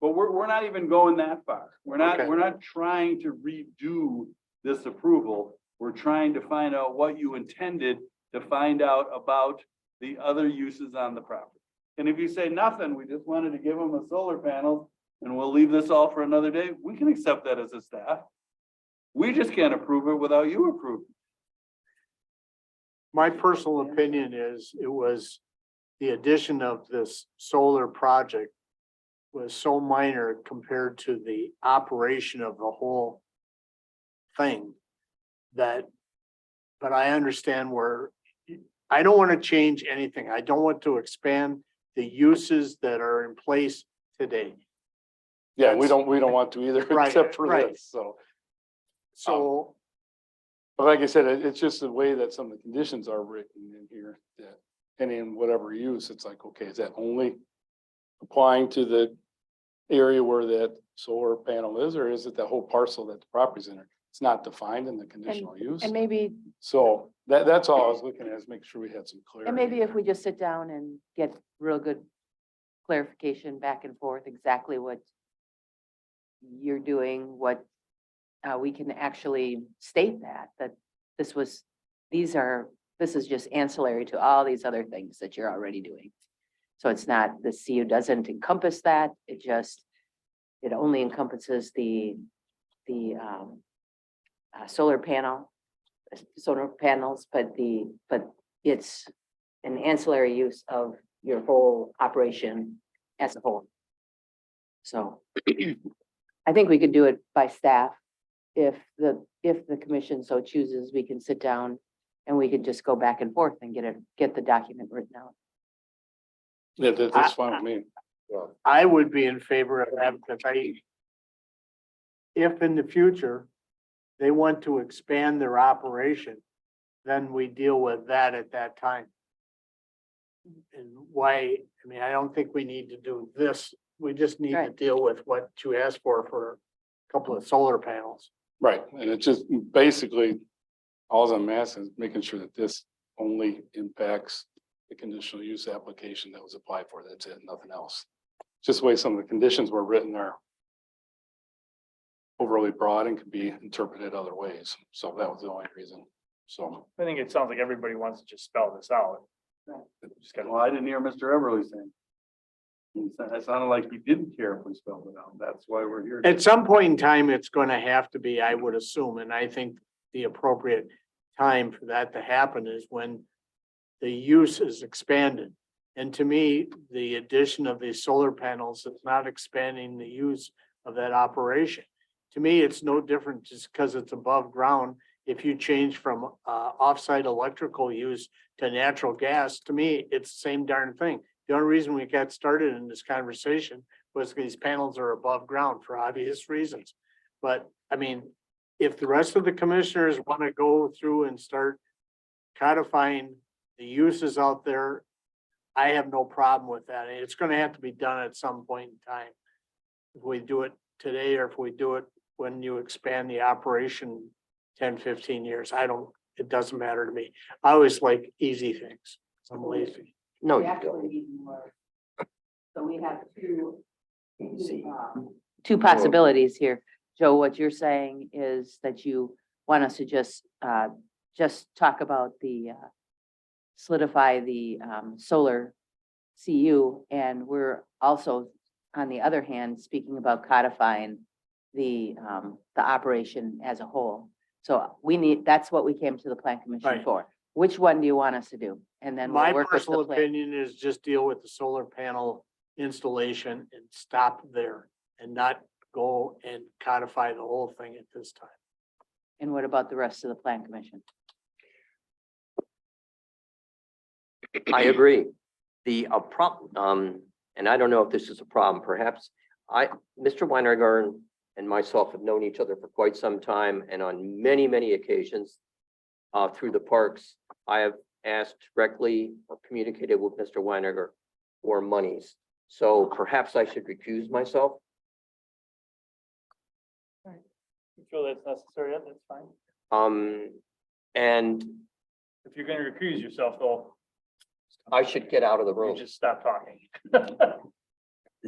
But we're not even going that far. We're Okay. not trying to redo this approval. We're trying to find out what you intended to find out about the other uses on the property. And if you say nothing, we just wanted to give them a solar panel and we'll leave this all for another day, we can accept that as a staff. We just can't approve it without you approving. my personal opinion is it was the addition of this solar project was so minor compared to the operation of the whole thing that, but I understand where, I don't want to change anything. I don't want to expand the uses that are in place today. Yeah, we don't want to either, Right, except for right. this, so. So, But like I said, it's just the way that some of the conditions are written in here, that, and in whatever use, it's like, okay, is that only applying to the area where that solar panel is, or is it the whole parcel that the property's in? It's not defined in the conditional use. And maybe, So that's all I was looking at, is make sure we had some clarity. and maybe if we just sit down and get real good clarification back and forth, exactly what you're doing, what we can actually state that this is just ancillary to all these other things that you're already doing. So it's not, the CU doesn't encompass that, it only encompasses the solar panels, but it's an ancillary use of your whole operation as a whole. So I think we could do it by staff. If the commission so chooses, we can sit down and we can just go back and forth and get the document written out. Yeah, that's fine with me. I would be in favor of that because if in the future they want to expand their operation, then we deal with that at that time. And why, I mean, I don't think we need to do this. We just need to Right. deal with what you asked for a couple of solar panels. Right, and it's just basically, all I'm asking is making sure that this only impacts the conditional use application that was applied for. That's it, nothing else. Just the way some of the conditions were written are overly broad and could be interpreted other ways. So that was the only reason. So, I think it sounds like everybody wants to just spell this out. Just gotta- Well, I didn't hear Mr. Everly saying. It sounded like he didn't care if we spelled it out. That's why we're here. At some point in time, it's gonna have to be, I would assume, and I think the appropriate time for that to happen is when the use is expanded. And to me, the addition of these solar panels is not expanding the use of that operation. To me, it's no different just because it's above ground if you change from offsite electrical use to natural gas, to me, it's the same darn thing. The only reason we got started in this conversation was these panels are above ground for obvious reasons. But I mean, if the rest of the commissioners want to go through and start codifying the uses out there, I have no problem with that. It's gonna have to be done at some point in time. If we do it today or if we do it when you expand the operation 10, 15 years, it doesn't matter to me. I always like easy things. I'm lazy. No, We you actually don't. need more. So we have two possibilities here. Joe, what you're saying is that you want us to just talk about the solidify the solar CU, and we're also, on the other hand, speaking about codifying the operation as a whole. So that's what we came to the plan commission Right. for. Which one do you want us to do? And then we'll My work with the personal plan. opinion is just deal with the solar panel installation and stop there and not go and codify the whole thing at this time. And what about the rest of the plan commission? I agree. The problem, and I don't know if this is a problem, perhaps Mr. Weinberger and myself have known each other for quite some time, and on many, many occasions through the parks, I have asked directly or communicated with Mr. Weinberger for monies. So perhaps I should recuse myself. You feel that's necessary, that's fine. And If you're gonna recuse yourself, though, I should get out of the you room. just stop talking.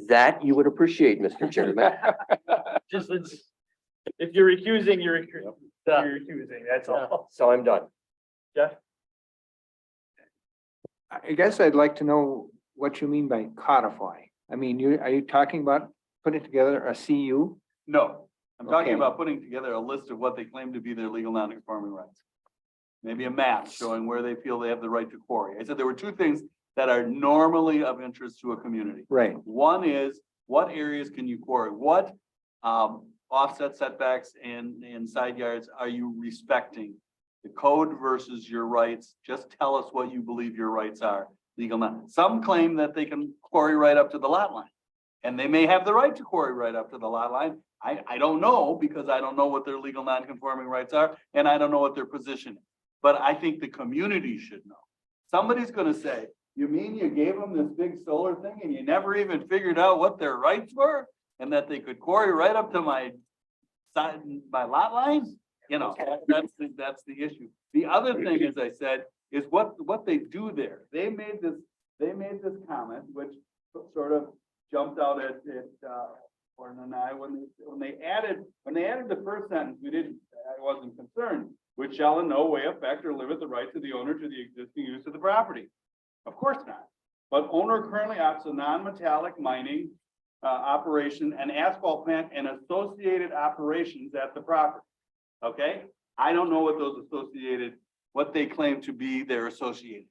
That you would appreciate, Mr. Chairman. Just, if you're recusing, you're recusing, that's all. So I'm done. Jeff? I guess I'd like to know what you mean by codify. I mean, are you talking about putting together a CU? No, I'm talking Okay. about putting together a list of what they claim to be their legal non-conforming rights. Maybe a map showing where they feel they have the right to quarry. I said there were two things that are normally of interest to a community. Right. One is, what areas can you quarry? What offset setbacks and side yards are you respecting? The code versus your rights. Just tell us what you believe your rights are. Legal non. Some claim that they can quarry right up to the lot line. And they may have the right to quarry right up to the lot line. I don't know, because I don't know what their legal non-conforming rights are, and I don't know what their position is. But I think the community should know. Somebody's gonna say, you mean you gave them this big solar thing and you never even figured out what their rights were? And that they could quarry right up to my side, my lot lines? You know, that's the issue. The other thing, as I said, is what they do there. They made this comment, which sort of jumped out at Gordon and I, when they added the first sentence, I wasn't concerned, which shall in no way affect or limit the rights of the owner to the existing use of the property. Of course not. But owner currently operates a non-metallic mining operation and asphalt plant and associated operations at the property. Okay? I don't know what those associated, what they claim to be their associated.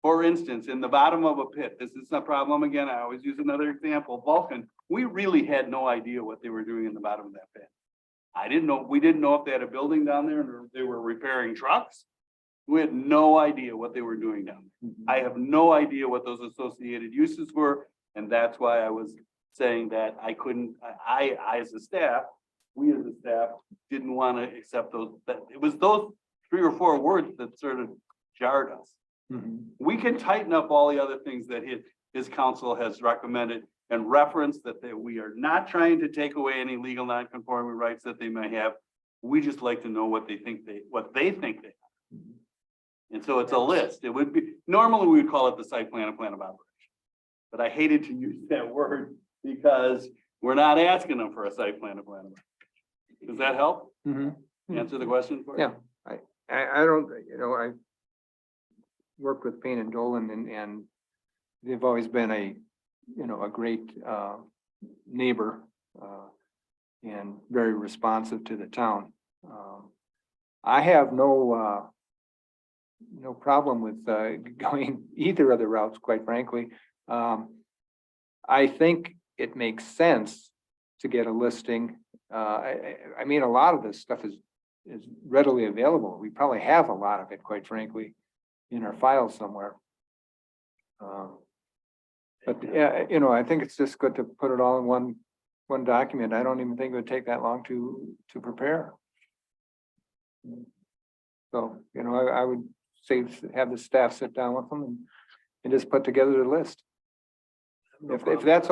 For instance, in the bottom of a pit, this is a problem again, I always use another example, Vulcan, we really had no idea what they were doing in the bottom of that pit. We didn't know if they had a building down there and they were repairing trucks. We had no idea what they were doing down there. I have no idea what those associated uses were, and that's why I was saying that I as a staff, we as a staff didn't want to accept those, that it was those 3 or 4 words that sort of jarred us. We can tighten up all the other things that his counsel has recommended and reference that we are not trying to take away any legal non-conforming rights that they may have. We just like to know what they think they have. And so it's a list. It would be, normally we would call it the site plan and plan of operation. But I hated to use that word because we're not asking them for a site plan and plan of operation. Does that help? Answer the question for you? Yeah. I don't, I worked with Payne and Dolan and they've always been a great neighbor and very responsive to the town. I have no problem with going either of the routes, quite frankly. I think it makes sense to get a listing. I mean, a lot of this stuff is is readily available. We probably have a lot of it, quite frankly, in our files somewhere. But yeah, you know, I think it's just good to put it all in one document. I don't even think it would take that long to prepare. So, you know, I would say have the staff sit down with them and just put together the list. If that's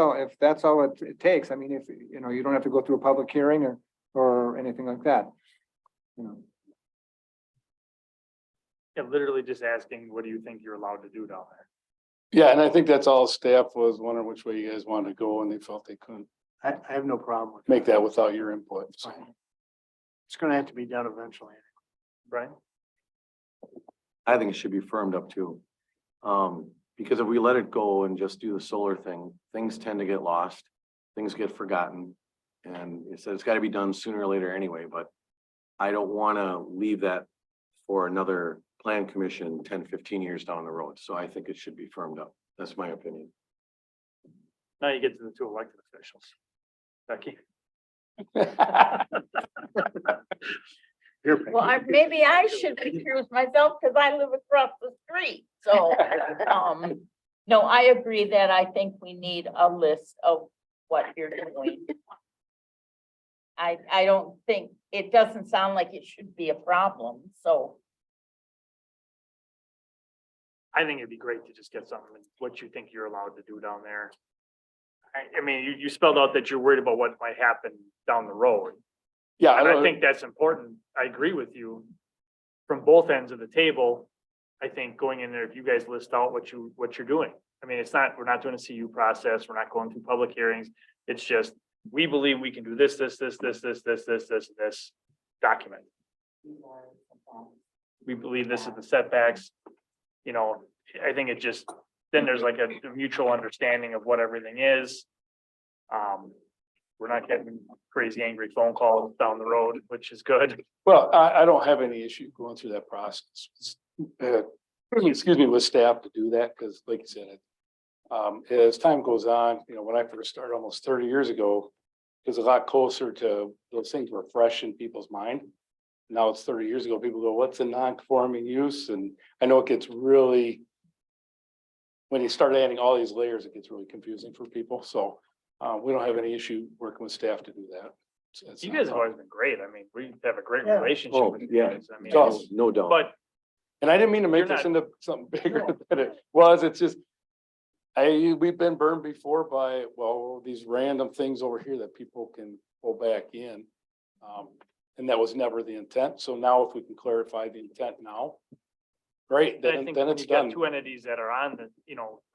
all it takes, I mean, if, you know, you don't have to go through a public hearing or anything like that. You know, Yeah, literally just asking, what do you think you're allowed to do down there? Yeah, and I think that's all staff was wondering which way you guys wanted to go and they felt they couldn't I have no problem with make that without your input. So. It's gonna have to be done eventually. Brian? I think it should be firmed up too. Because if we let it go and just do the solar thing, things tend to get lost, things get forgotten. And it said it's gotta be done sooner or later anyway, but I don't wanna leave that for another plan commission 10, 15 years down the road. So I think it should be firmed up. That's my opinion. Now you get to the two elected officials. Becky? Well, maybe I should recuse myself because I live across the street, so, no, I agree that I think we need a list of what you're doing. I don't think, it doesn't sound like it should be a problem, so. I think it'd be great to just get something, what you think you're allowed to do down there. I mean, you spelled out that you're worried about what might happen down the road. Yeah, And I think that's important. I agree with you. From both ends of the table, I think going in there, if you guys list out what you're doing. I mean, we're not doing a CU process. We're not going through public hearings. It's just, we believe we can do this, document. We believe this is the setbacks. You know, I think it just, then there's like a mutual understanding of what everything is. We're not getting crazy angry phone calls down the road, which is good. Well, I don't have any issue going through that process. Excuse me, with staff to do that, because like you said, as time goes on, you know, when I first started almost 30 years ago, it was a lot closer to those things were fresh in people's mind. Now it's 30 years ago, people go, what's a non-conforming use? And I know it gets really, when you start adding all these layers, it gets really confusing for people. So we don't have any issue working with staff to do that. It's You not guys a have problem. always been great. I mean, we have a great Yeah. relationship Oh, with you yeah. guys. I mean, So- No doubt. but And I didn't mean to make You're this not- into something bigger than it was. It's just, we've been burned before by, well, these random things over here that people can pull back in. And that was never the intent. So now if we can clarify the intent now, great, I then think then when it's you've got done. two entities that are on the,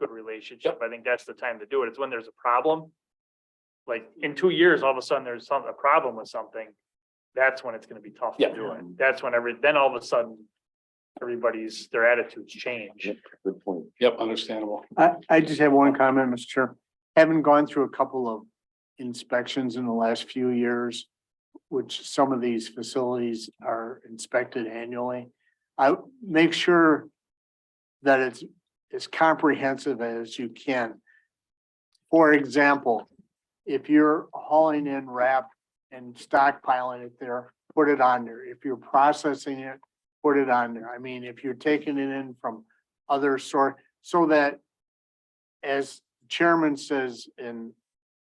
good relationship, I think that's the time to do it. It's when there's a problem. Like in 2 years, all of a sudden there's a problem with something. That's when it's gonna be tough to Yeah. do it. That's when then all of a sudden, their attitudes change. Good point. Yep, understandable. I just have one comment, Mr. Chair. Having gone through a couple of inspections in the last few years, which some of these facilities are inspected annually, I make sure that it's as comprehensive as you can. For example, if you're hauling in wrap and stockpiling it there, put it on there. If you're processing it, put it on there. I mean, if you're taking it in from other sort, so that as chairman says, and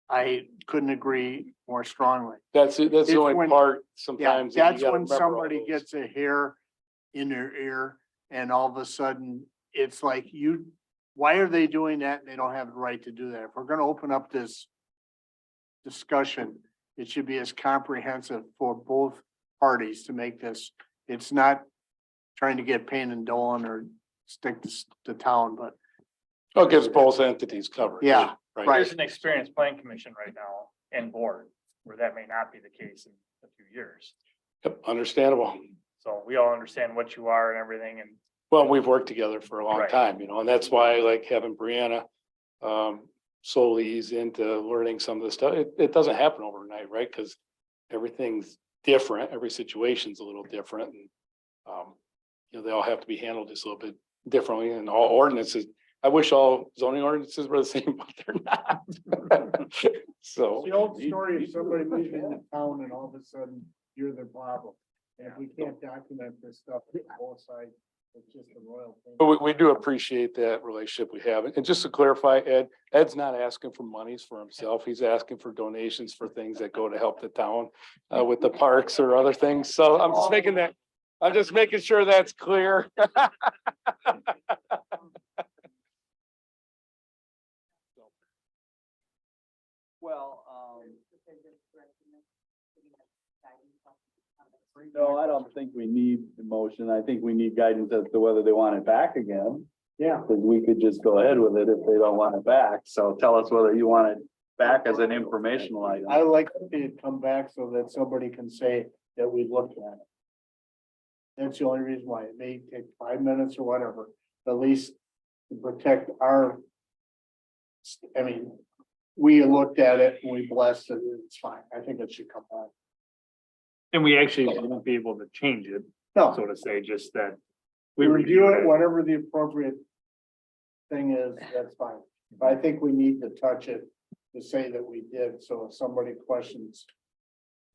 I couldn't agree more strongly. That's the It's only when- part Yeah, sometimes. that you that's gotta when remember all somebody those. gets a hair in their ear and all of a sudden it's like why are they doing that? They don't have the right to do that. If we're gonna open up this discussion, it should be as comprehensive for both parties to make this. It's not trying to get Payne and Dolan or stick to town, but Oh, it gives both entities covered. Yeah, Right. There's an experienced plan commission right now and board where that may not be the case in a few years. Yep, understandable. So we all understand what you are and everything and Well, we've worked together for a long Right. time, and that's why I like having Brianna slowly ease into learning some of the stuff. It doesn't happen overnight, right? Because everything's different, every situation's a little different and they all have to be handled just a little bit differently and all ordinances. I wish all zoning ordinances were the same, but they're not. So. the old story of somebody moving into town and all of a sudden you're the problem. And if we can't document this stuff on both sides, it's just a royal thing. But we do appreciate that relationship we have. And just to clarify, Ed's not asking for monies for himself. He's asking for donations for things that go to help the town with the parks or other things. So I'm just making sure that's clear. Well, no, I don't think we need the motion. I think we need guidance as to whether they want it back again. Yeah. Because we could just go ahead with it if they don't want it back. So tell us whether you want it back as an informational item. I like it to come back so that somebody can say that we looked at it. That's the only reason why. It may take 5 minutes or whatever, at least to protect our. I mean, we looked at it and we blessed it. It's fine. I think it should come back. And we actually won't be able to change it, No, so to say, just that. we review it, whatever the appropriate thing is, that's fine. But I think we need to touch it to say that we did. So if somebody questions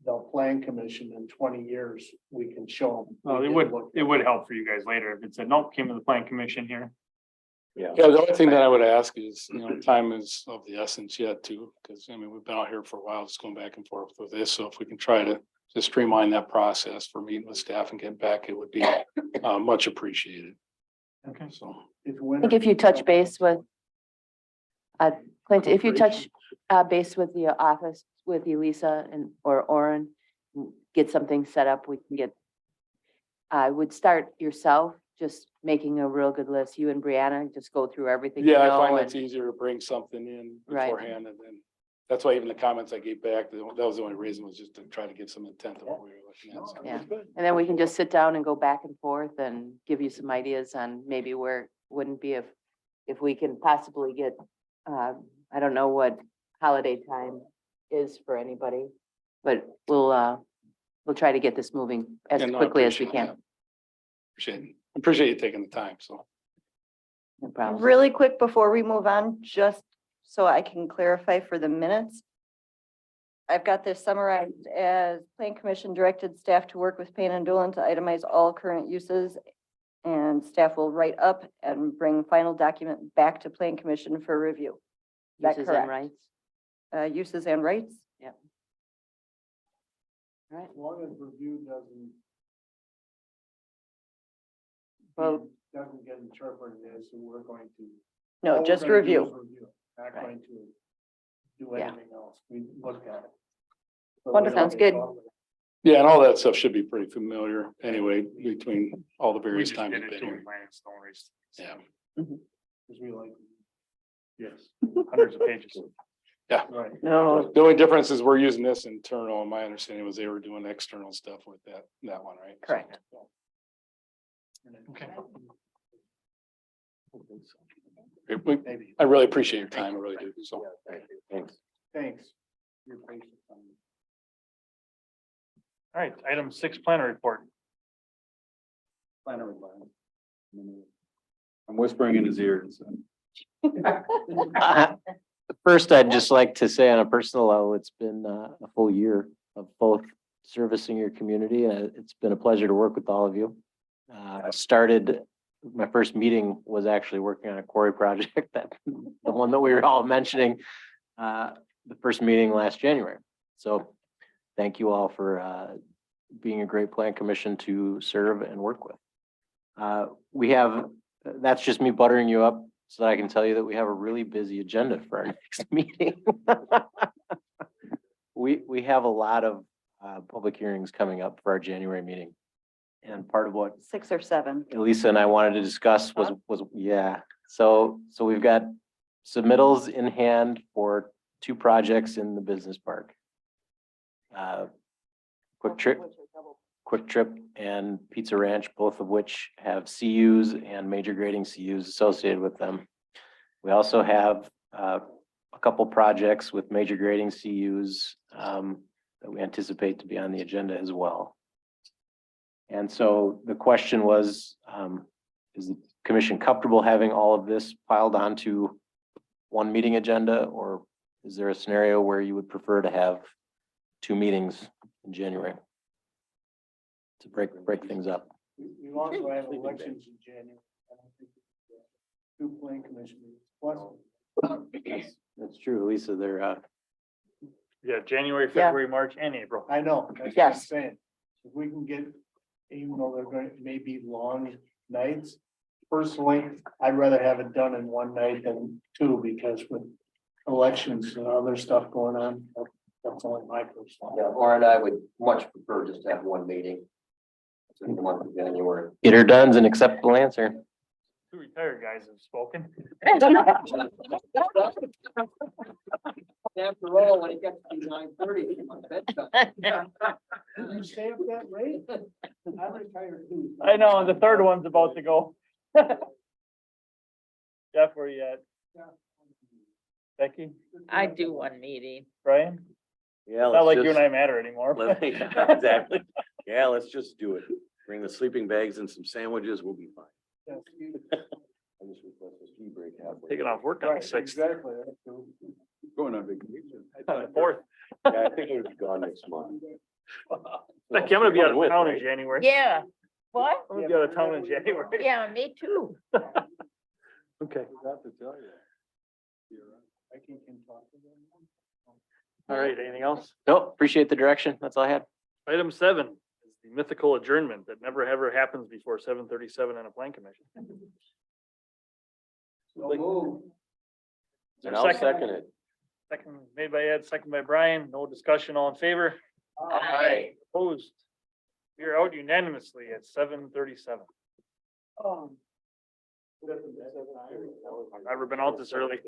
the plan commission in 20 years, we can show them. Well, it would help for you guys later if it said, nope, came to the plan commission here. Yeah, the only thing that I would ask is, time is of the essence yet too, because I mean, we've been out here for a while, just going back and forth with this. So if we can try to streamline that process for meeting with staff and getting back, it would be much appreciated. Okay. So. I think if you touch base with Clint, if you touch base with the office, with Elisa or Oren, get something set up, we can get. I would start yourself, just making a real good list. You and Brianna just go through everything. Yeah, you I find know, it's easier to bring something in Right. beforehand, and then that's why even the comments I gave back, that was the only reason, was just to try to get some intent of what we were looking at. So. Yeah. And then we can just sit down and go back and forth and give you some ideas on maybe where it wouldn't be if we can possibly get, I don't know what holiday time is for anybody, but we'll try to get this moving as Yeah, no, I quickly as we appreciate can. that. Appreciate you taking the time, so. No problem. Really quick before we move on, just so I can clarify for the minutes. I've got this summarized as Plan Commission directed staff to work with Payne and Dolan to itemize all current uses. And staff will write up and bring final document back to Plan Commission for review. Is that Uses and correct? rights. Uses and rights? All right. As long as review doesn't. Well- Doesn't get interpreted as we're going to. all No, we're just gonna do review. is review, Not Right. going to do Yeah. anything else. We looked at it. So Wonderful. we don't Sounds good. get caught with it. Yeah, and all that stuff should be pretty familiar anyway, between all the We various just times did we've it been to here. Lance, don't worry. Yeah. Because we like. Yes, hundreds of pages. Right. No, The only difference is we're using this internal, and my understanding was they were doing external stuff with that one, right? correct. Okay. Maybe. I really appreciate your time, I really do, so. Thanks. Thanks. Your patience on me. All right, item 6, planner report. Planner report. I'm whispering in his ears. First, I'd just like to say on a personal level, it's been a full year of both servicing your community, and it's been a pleasure to work with all of you. I started, my first meeting was actually working on a quarry project, that the one that we were all mentioning, the first meeting last January. So thank you all for being a great plan commission to serve and work with. We have, that's just me buttering you up so that I can tell you that we have a really busy agenda for our next meeting. We have a lot of public hearings coming up for our January meeting. And part of what 6 or 7. Elisa and I wanted to discuss was, yeah. So we've got submittals in hand for 2 projects in the business park. Quick Trip and Pizza Ranch, both of which have CUs and major grading CUs associated with them. We also have a couple projects with major grading CUs that we anticipate to be on the agenda as well. And so the question was, is the commission comfortable having all of this piled onto one meeting agenda, or is there a scenario where you would prefer to have 2 meetings in January to break things up. We also have elections in January. I don't think we have 2 plan commission meetings. Plus, That's true, Lisa, they're, Yeah, January, Yeah. February, March, and April. I know, that's what I'm Yes. saying. If we can get, even though they're going, maybe long nights. Personally, I'd rather have it done in one night than 2, because with elections and other stuff going on, that's only my personal. Yeah, Laura and I would much prefer just to have one meeting. In the month of January. get her done's an acceptable answer. 2 retired guys have spoken. After all, when it gets to be 9:30, my bedtime. You stay up that late? I'm retired too. I know, the third one's about to go. Jeff, where you at? Becky, I do one meeting. Brian? Yeah. Not like let's you and just- I matter anymore. Yeah, exactly. Yeah, let's just do it. Bring the sleeping bags and some sandwiches, we'll be fine. I just request a tea break halfway. Taking off work on the 6th, Exactly. Going on vacation. on the 4th. Yeah, I think we'll be gone next month. Becky, I'm gonna be out of With, town in right? January. Yeah, what? I'm gonna be out of town in January. Yeah, me too. Okay, Forgot to tell you. I can talk to them. all right, anything else? Nope, appreciate the direction. That's all I had. Item 7 is the mythical adjournment that never ever happens before 7:37 on a plan commission. So move. Is there And a I'll second? second it. Second made by Ed, second by Brian. No discussion, all in favor? Aye. Opposed? We are out unanimously at 7:37. I've never been out this early.